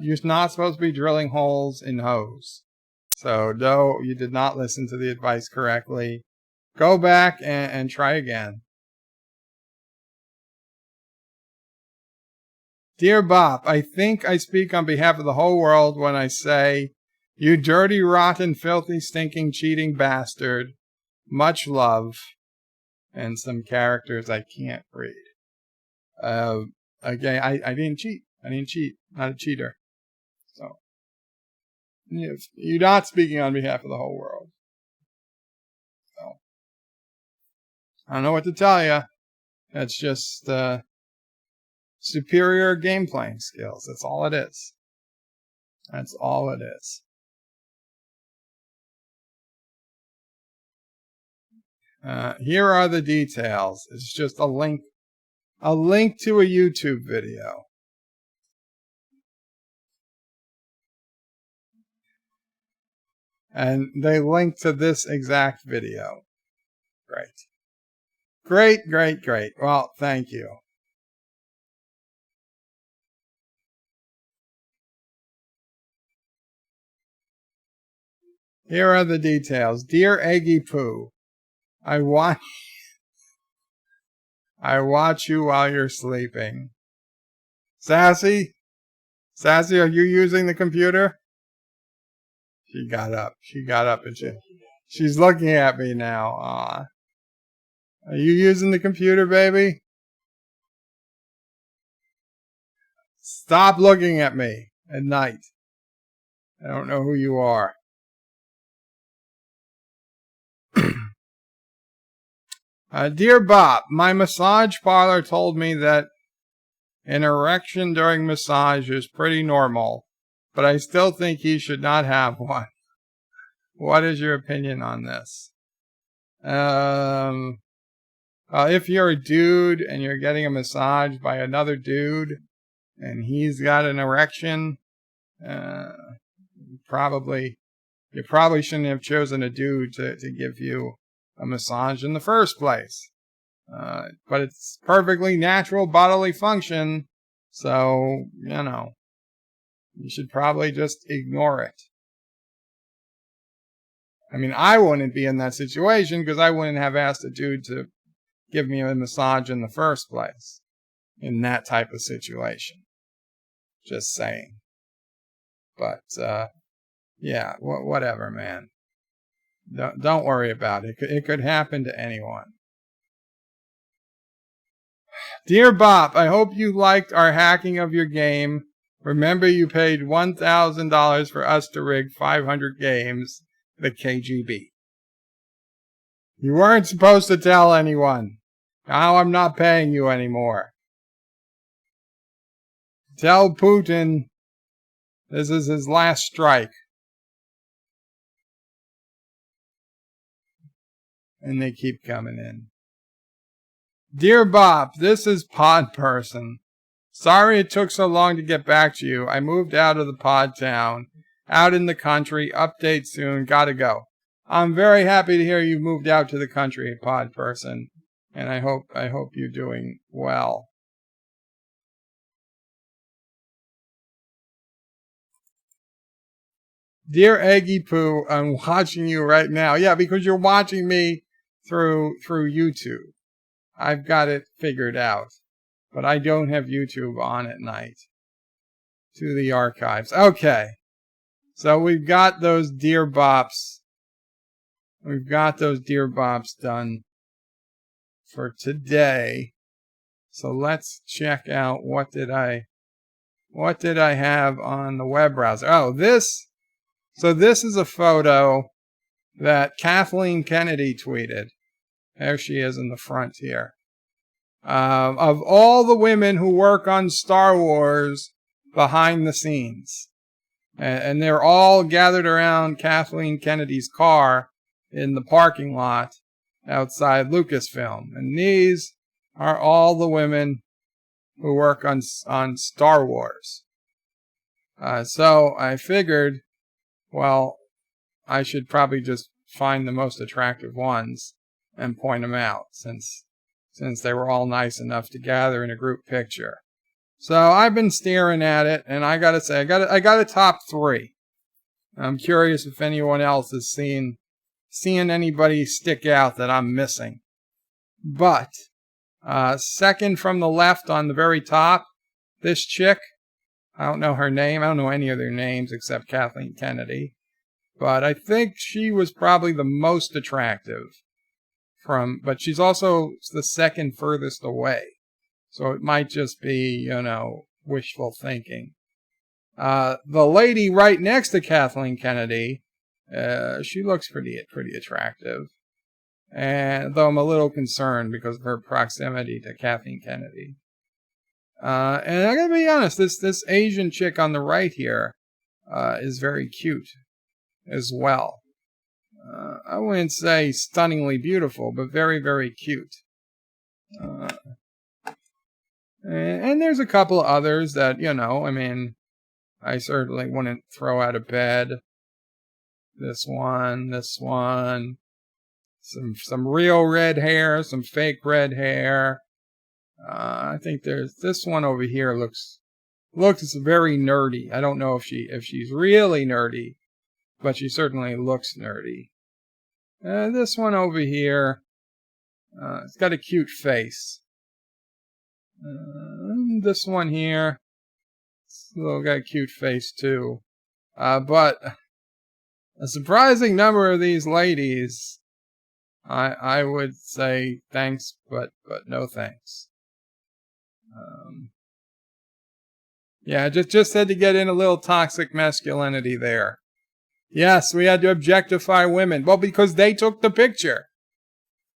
You're not supposed to be drilling holes in hose. So, no, you did not listen to the advice correctly. Go back and try again. Dear Bob, I think I speak on behalf of the whole world when I say, you dirty, rotten, filthy, stinking, cheating bastard. Much love. And some characters I can't read. Okay, I didn't cheat. Not a cheater. So, you're not speaking on behalf of the whole world. So, I don't know what to tell you. That's just superior game playing skills. That's all it is. That's all it is. Here are the details. It's just a link to a YouTube video. And they link to this exact video. Great. Well, thank you. Here are the details. Dear Eggy Poo, I watch you while you're sleeping. Sassy, are you using the computer? She got up and she's looking at me now. Aw. Are you using the computer, baby? Stop looking at me at night. I don't know who you are. Dear Bob, my massage parlor told me that an erection during massage is pretty normal, but I still think he should not have one. What is your opinion on this? If you're a dude and you're getting a massage by another dude and he's got an erection, you probably shouldn't have chosen a dude to give you a massage in the first place. But it's perfectly natural bodily function, so, you should probably just ignore it. I mean, I wouldn't be in that situation because I wouldn't have asked a dude to give me a massage in the first place in that type of situation. Just saying. But, yeah, whatever, man. Don't worry about it. It could happen to anyone. Dear Bop, I hope you liked our hacking of your game. Remember you paid $1,000 for us to rig 500 games, the KGB. You weren't supposed to tell anyone. Now I'm not paying you anymore. Tell Putin this is his last strike. And they keep coming in. Dear Bop, this is Pod Person. Sorry it took so long to get back to you. I moved out of the pod town, out in the country. Update soon. Gotta go. I'm very happy to hear you moved out to the country, Pod Person, and I hope you're doing well. Dear Eggy Poo, I'm watching you right now. Yeah, because you're watching me through YouTube. I've got it figured out. But I don't have YouTube on at night. To the archives. Okay. So we've got those Dear Bops. We've got those Dear Bops done for today. So let's check out what did I have on the web browser. Oh, this is a photo that Kathleen Kennedy tweeted. There she is in the front here. Of all the women who work on Star Wars behind the scenes. And they're all gathered around Kathleen Kennedy's car in the parking lot outside Lucasfilm. And these are all the women who work on Star Wars. So I figured, well, I should probably just find the most attractive ones and point them out since they were all nice enough to gather in a group picture. So I've been staring at it, and I gotta say, I got a top 3. I'm curious if anyone else has seeing anybody stick out that I'm missing. But second from the left on the very top, this chick. I don't know her name. I don't know any of their names except Kathleen Kennedy. But I think she was probably the most attractive. But she's also the second furthest away. So it might just be, wishful thinking. The lady right next to Kathleen Kennedy, she looks pretty attractive. And though I'm a little concerned because of her proximity to Kathleen Kennedy. And I gotta be honest, this Asian chick on the right here, is very cute as well. I wouldn't say stunningly beautiful, but very, very cute. And there's a couple of others that, I certainly wouldn't throw out of bed. This one, some real red hair, some fake red hair. I think there's this one over here looks very nerdy. I don't know if she's really nerdy, but she certainly looks nerdy. This one over here, it's got a cute face. This one here, it's got a cute face too. But a surprising number of these ladies, I would say thanks, but no thanks. Yeah, just had to get in a little toxic masculinity there. Yes, we had to objectify women. Well, because they took the picture.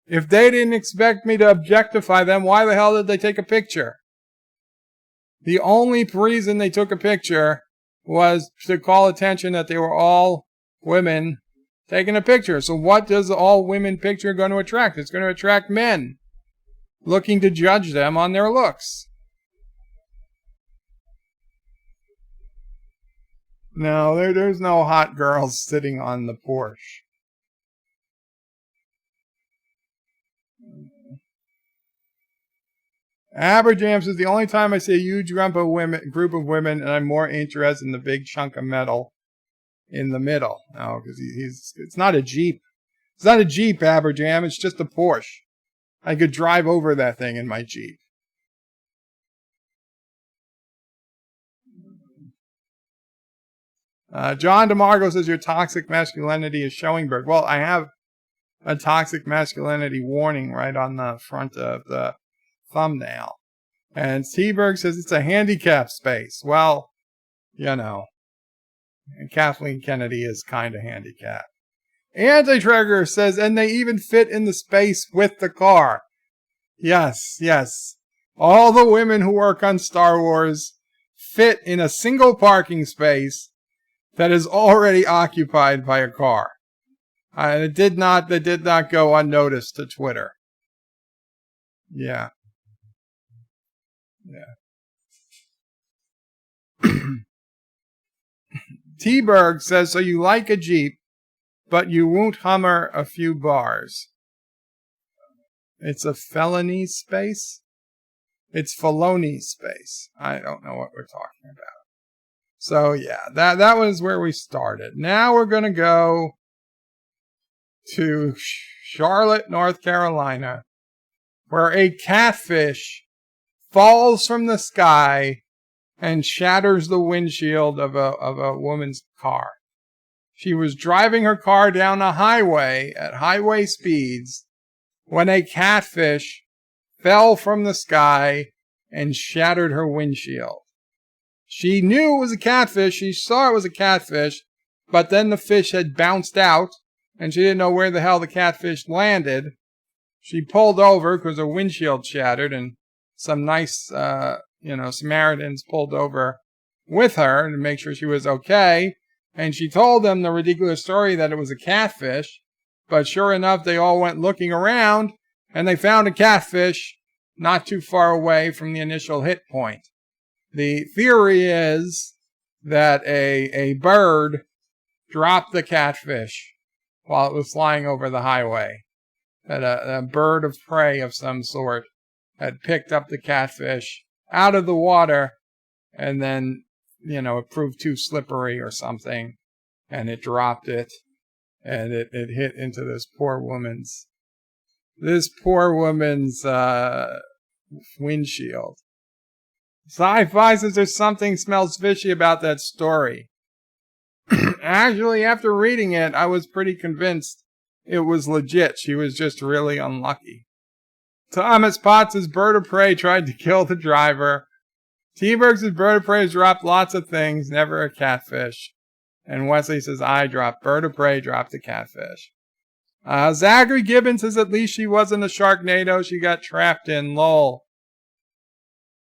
If they didn't expect me to objectify them, why the hell did they take a picture? The only reason they took a picture was to call attention that they were all women taking a picture. So what does the all women picture going to attract? It's going to attract men looking to judge them on their looks. No, there's no hot girls sitting on the porch. Aberjams is the only time I see a huge group of women, and I'm more interested in the big chunk of metal in the middle. No, because it's not a Jeep. It's not a Jeep, Aberjam. It's just a Porsche. I could drive over that thing in my Jeep. John DeMarco says your toxic masculinity is showing, Berg. Well, I have a toxic masculinity warning right on the front of the thumbnail. And Seaberg says it's a handicap space. Well, you know, Kathleen Kennedy is kind of handicapped. Anti-Trigger says, and they even fit in the space with the car. Yes, yes. All the women who work on Star Wars fit in a single parking space that is already occupied by a car. It did not go unnoticed to Twitter. Yeah. Yeah. T-Berg says, so you like a Jeep, but you won't Hummer a few bars. It's a felony space? It's felony space. I don't know what we're talking about. So yeah, that was where we started. Now we're going to go to Charlotte, North Carolina, where a catfish falls from the sky and shatters the windshield of a woman's car. She was driving her car down a highway at highway speeds when a catfish fell from the sky and shattered her windshield. She knew it was a catfish. She saw it was a catfish, but then the fish had bounced out, and she didn't know where the hell the catfish landed. She pulled over because her windshield shattered, and some nice, Samaritans pulled over with her to make sure she was okay. And she told them the ridiculous story that it was a catfish. But sure enough, they all went looking around, and they found a catfish not too far away from the initial hit point. The theory is that a bird dropped the catfish while it was flying over the highway. That a bird of prey of some sort had picked up the catfish out of the water, and then, it proved too slippery or something, and it dropped it, and it hit into this poor woman's windshield. Sci-Fi says there's something smells fishy about that story. Actually, after reading it, I was pretty convinced it was legit. She was just really unlucky. Thomas Potts' bird of prey tried to kill the driver. T-Berg's bird of prey has dropped lots of things, never a catfish. And Wesley says, I dropped bird of prey, dropped a catfish. Zachary Gibbons says at least she wasn't a Sharknado she got trapped in, lol.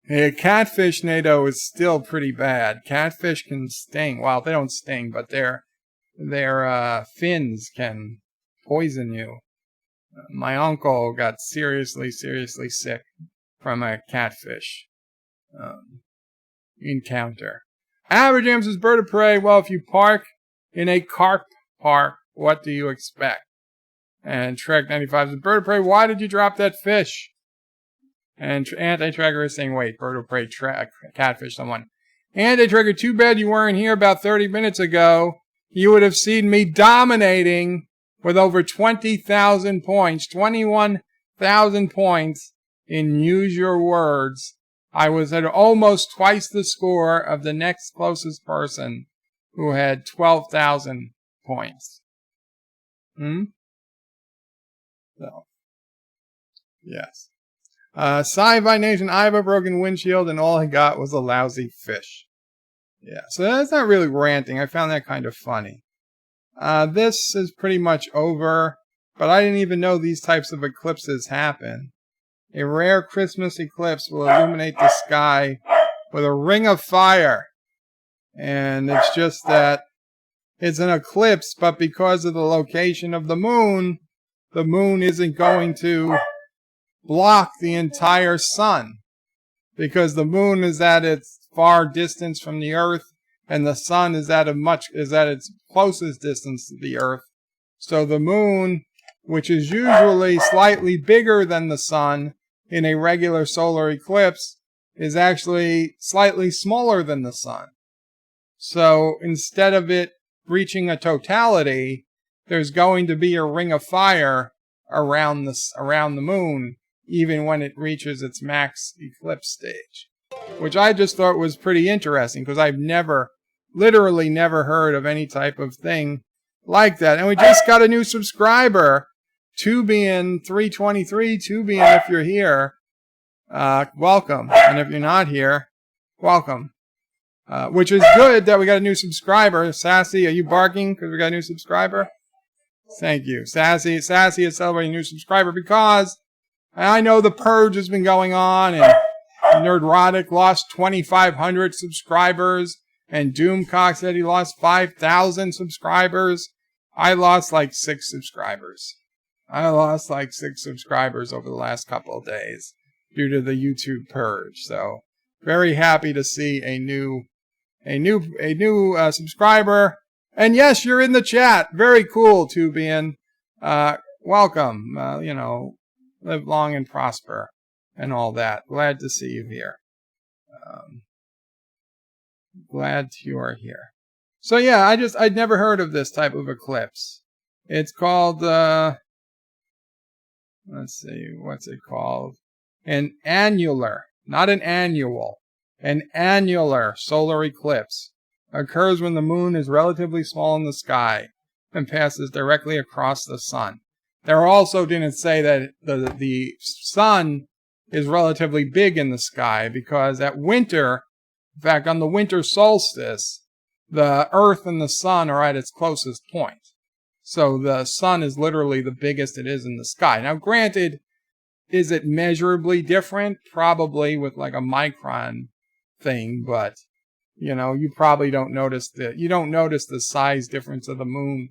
A catfish NATO is still pretty bad. Catfish can sting. Well, they don't sting, but their fins can poison you. My uncle got seriously sick from a catfish encounter. Aberjam says bird of prey. Well, if you park in a carp park, what do you expect? And Trek95 says bird of prey. Why did you drop that fish? And Anti-Tracker is saying, wait, bird of prey, catfish someone. Anti-Tracker, too bad you weren't here about 30 minutes ago. You would have seen me dominating with over 20,000 points, 21,000 points in Use Your Words. I was at almost twice the score of the next closest person who had 12,000 points. So, yes. Sci-Fi Nation, I have a broken windshield and all I got was a lousy fish. Yeah, so that's not really ranting. I found that kind of funny. This is pretty much over, but I didn't even know these types of eclipses happen. A rare Christmas eclipse will illuminate the sky with a ring of fire. And it's just that it's an eclipse, but because of the location of the moon isn't going to block the entire sun, because the moon is at its far distance from the earth and the sun is at its closest distance to the earth. So the moon, which is usually slightly bigger than the sun in a regular solar eclipse, is actually slightly smaller than the sun. So instead of it reaching a totality, there's going to be a ring of fire around the moon, even when it reaches its max eclipse stage, which I just thought was pretty interesting because I've literally never heard of any type of thing like that. And we just got a new subscriber, Tubian323. Tubian, if you're here, welcome. And if you're not here, welcome. Which is good that we got a new subscriber. Sassy, are you barking because we got a new subscriber? Thank you. Sassy is celebrating a new subscriber because I know the purge has been going on and Nerdrotic lost 2,500 subscribers and Doomcock said he lost 5,000 subscribers. I lost like 6 subscribers. Over the last couple of days due to the YouTube purge. So very happy to see a new subscriber. And yes, you're in the chat. Very cool, Tubian. Welcome. Live long and prosper and all that. Glad to see you here. Glad you are here. So yeah, I'd never heard of this type of eclipse. It's called, let's see, what's it called? An annular, not an annual. An annular solar eclipse occurs when the moon is relatively small in the sky and passes directly across the sun. There also didn't say that the sun is relatively big in the sky because at winter, in fact, on the winter solstice, the Earth and the sun are at its closest point. So the sun is literally the biggest it is in the sky. Now, granted, is it measurably different? Probably with like a micron thing, but you probably don't notice the size difference of the moon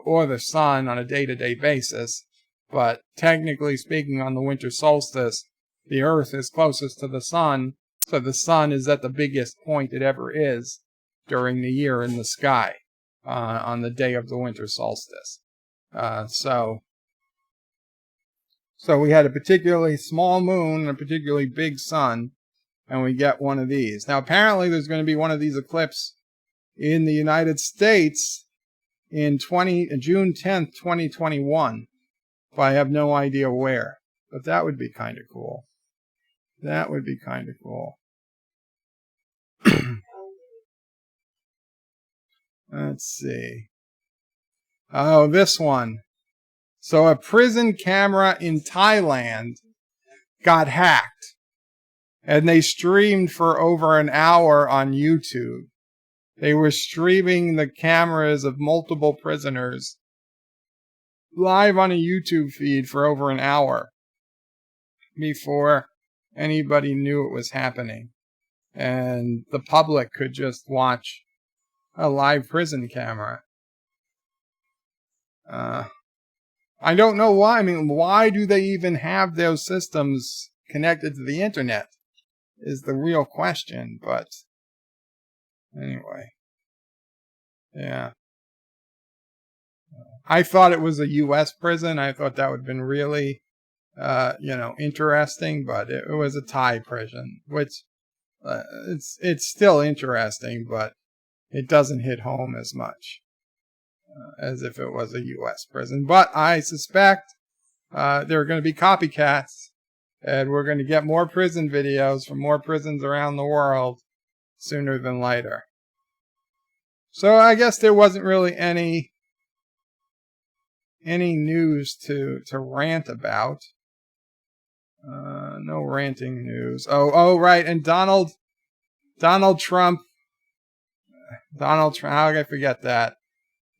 or the sun on a day-to-day basis. But technically speaking, on the winter solstice, the Earth is closest to the sun, so the sun is at the biggest point it ever is during the year in the sky on the day of the winter solstice. So we had a particularly small moon and a particularly big sun, and we get one of these. Now, apparently there's going to be one of these eclipses in the United States in June 10th, 2021, but I have no idea where. But that would be kind of cool. Let's see. Oh, this one. So a prison camera in Thailand got hacked, and they streamed for over an hour on YouTube. They were streaming the cameras of multiple prisoners live on a YouTube feed for over an hour before anybody knew it was happening. And the public could just watch a live prison camera. I don't know why. I mean, why do they even have those systems connected to the internet is the real question. But anyway, yeah. I thought it was a U.S. prison. I thought that would have been really, interesting. But it was a Thai prison, which it's still interesting, but it doesn't hit home as much as if it was a U.S. prison. But I suspect there are going to be copycats, and we're going to get more prison videos from more prisons around the world sooner than later. So I guess there wasn't really any news to rant about. No ranting news. Oh, right. And Donald Trump. How did I forget that?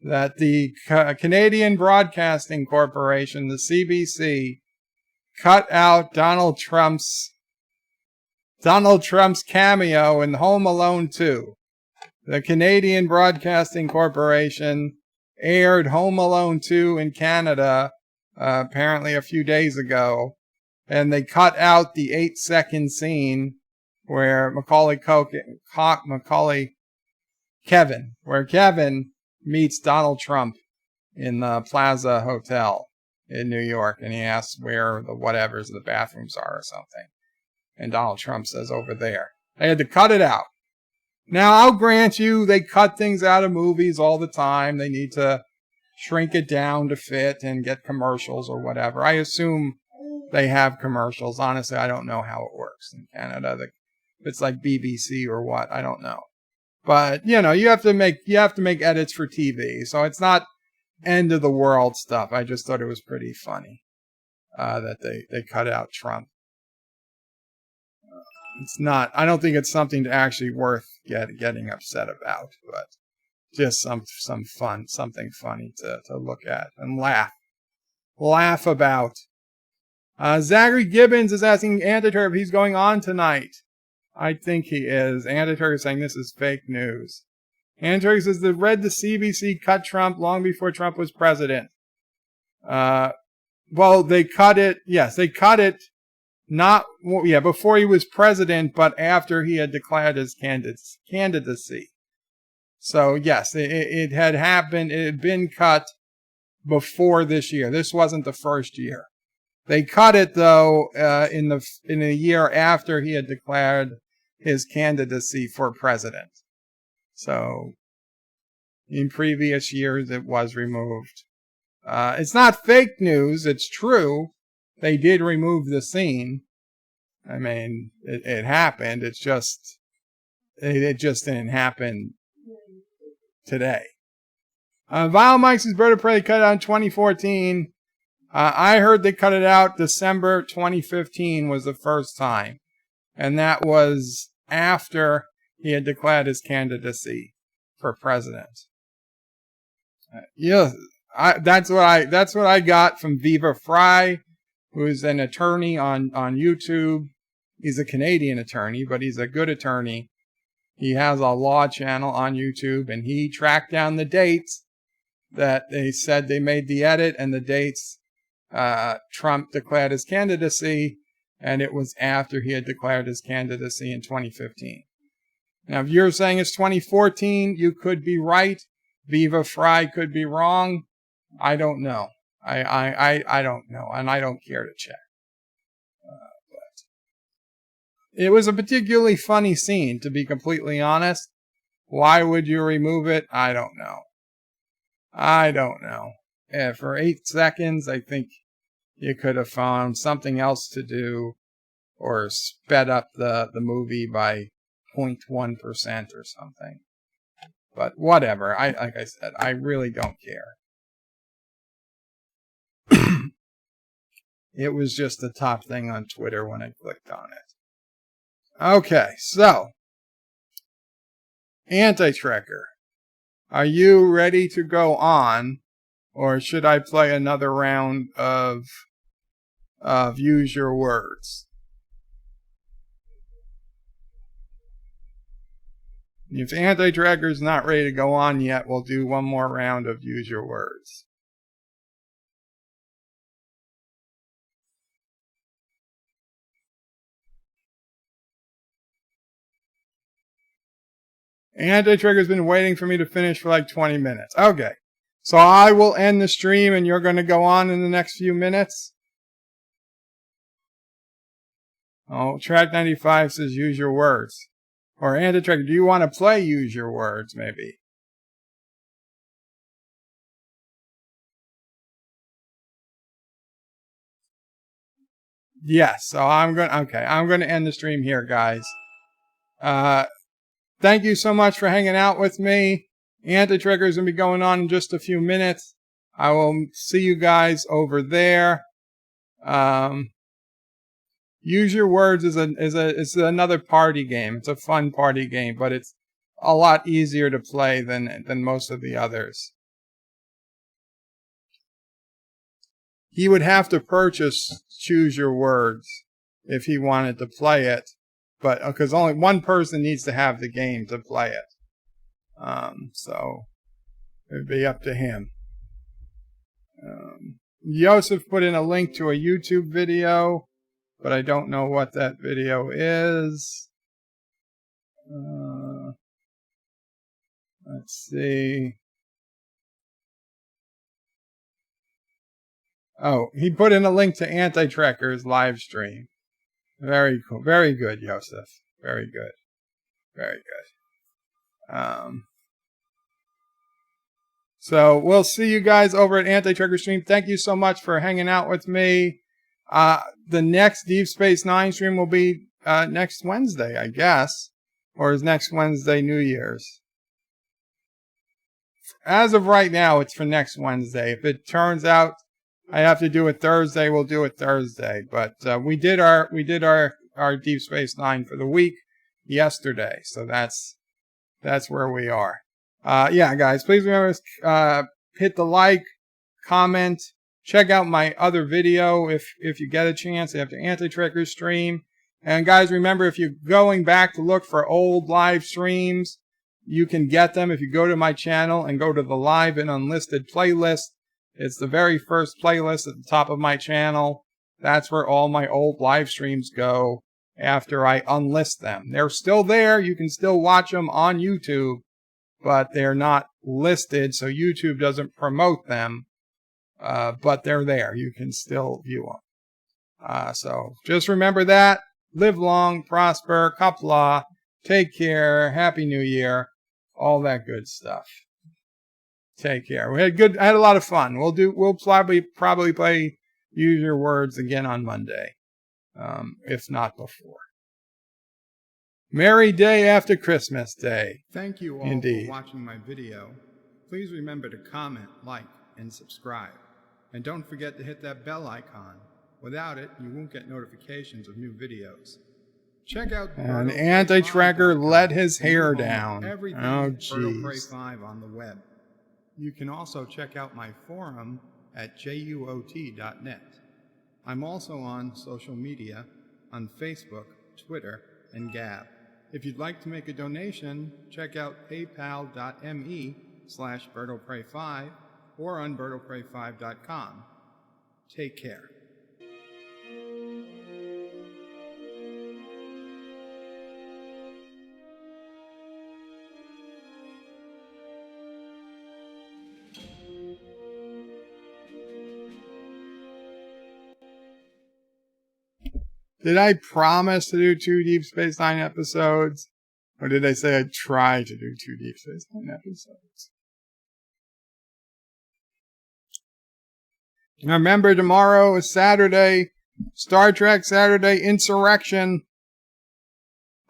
That the Canadian Broadcasting Corporation, the CBC, cut out Donald Trump's cameo in Home Alone 2. The Canadian Broadcasting Corporation aired Home Alone 2 in Canada apparently a few days ago, and they cut out the 8-second scene where Kevin meets Donald Trump in the Plaza Hotel in New York, and he asks where the bathrooms are or something. And Donald Trump says over there. They had to cut it out. Now, I'll grant you they cut things out of movies all the time. They need to shrink it down to fit and get commercials or whatever. I assume they have commercials. Honestly, I don't know how it works in Canada. If it's like BBC or what, I don't know. But, you know, you have to make edits for TV. So it's not end of the world stuff. I just thought it was pretty funny that they cut out Trump. It's not, I don't think it's something to actually worth getting upset about, but just some fun, something funny to look at and laugh about. Zachary Gibbons is asking Antiturf if he's going on tonight. I think he is. Antiturf is saying this is fake news. Antiturf says they read the CBC cut Trump long before Trump was president. Well, they cut it. Yes, they cut it. Before he was president, but after he had declared his candidacy. So yes, it had happened. It had been cut before this year. This wasn't the first year. They cut it though in the year after he had declared his candidacy for president. So in previous years, it was removed. It's not fake news. It's true. They did remove the scene. I mean, it happened. It just didn't happen today. Vile Mike's Bird of Prey cut it out in 2014. I heard they cut it out December 2015 was the first time. And that was after he had declared his candidacy for president. That's what I got from Viva Fry, who's an attorney on YouTube. He's a Canadian attorney, but he's a good attorney. He has a law channel on YouTube, and he tracked down the dates that they said they made the edit and the dates Trump declared his candidacy, and it was after he had declared his candidacy in 2015. Now, if you're saying it's 2014, you could be right. Viva Fry could be wrong. I don't know. I don't know, and I don't care to check. But it was a particularly funny scene, to be completely honest. Why would you remove it? I don't know. For 8 seconds, I think you could have found something else to do or sped up the movie by 0.1% or something. But whatever. Like I said, I really don't care. It was just the top thing on Twitter when I clicked on it. Okay, so Anti-Trekker, are you ready to go on, or should I play another round of Use Your Words? If Anti-Trekker's not ready to go on yet, we'll do one more round of Use Your Words. Anti-Trekker's been waiting for me to finish for like 20 minutes. Okay. So I will end the stream and you're going to go on in the next few minutes. Oh, Track 95 says use your words. Or Anti-Trekker, do you want to play Use Your Words, maybe? Yes, so I'm going to end the stream here, guys. Thank you so much for hanging out with me. Anti-Trekker is going to be going on in just a few minutes. I will see you guys over there. Use Your Words is another party game. It's a fun party game, but it's a lot easier to play than most of the others. He would have to purchase Choose Your Words if he wanted to play it, but because only one person needs to have the game to play it. So it'd be up to him. Joseph put in a link to a YouTube video, but I don't know what that video is. Let's see. Oh, he put in a link to Anti-Trekker's live stream. Very cool. Very good, Joseph. Very good. Very good. So we'll see you guys over at Anti-Trigger Stream. Thank you so much for hanging out with me. The next Deep Space Nine stream will be next Wednesday, I guess. Or is next Wednesday New Year's? As of right now, it's for next Wednesday. If it turns out I have to do it Thursday, we'll do it Thursday. But we did our Deep Space Nine for the week yesterday. So that's where we are. Yeah, guys, please remember hit the like, comment, check out my other video if you get a chance after Anti-Trigger stream. And guys, remember, if you're going back to look for old live streams, you can get them if you go to my channel and go to the live and unlisted playlist. It's the very first playlist at the top of my channel. That's where all my old live streams go after I unlist them. They're still there. You can still watch them on YouTube, but they're not listed, so YouTube doesn't promote them. But they're there. You can still view them. So just remember that. Live long, prosper, Qapla, take care, Happy New Year, all that good stuff. Take care. I had a lot of fun. We'll probably play Use Your Words again on Monday, if not before. Merry day after Christmas Day. Thank you all Indeed. for watching my video. Please remember to comment, like, and subscribe. And don't forget to hit that bell icon. Without it, you won't get notifications of new videos. Check out And Anti-Trigger let his hair down. Everything Oh, Birdo Prey jeez. 5 on the web. You can also check out my forum at juot.net. I'm also on social media on Facebook, Twitter, and Gab. If you'd like to make a donation, check out paypal.me/BirdoPrey5 or on BirdoPrey5.com. Take care. Did I promise to do 2 Deep Space Nine episodes? Or did I say I'd try to do 2 Deep Space Nine episodes? Now remember, tomorrow is Saturday. Star Trek Saturday Insurrection.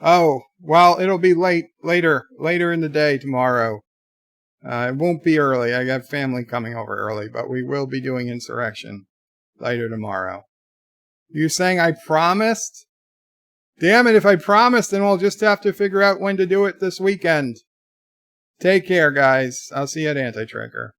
Oh, well, it'll be later in the day tomorrow. It won't be early. I got family coming over early, but we will be doing Insurrection later tomorrow. You saying I promised? Damn it, if I promised, then we'll just have to figure out when to do it this weekend. Take care, guys. I'll see you at Anti-Trigger.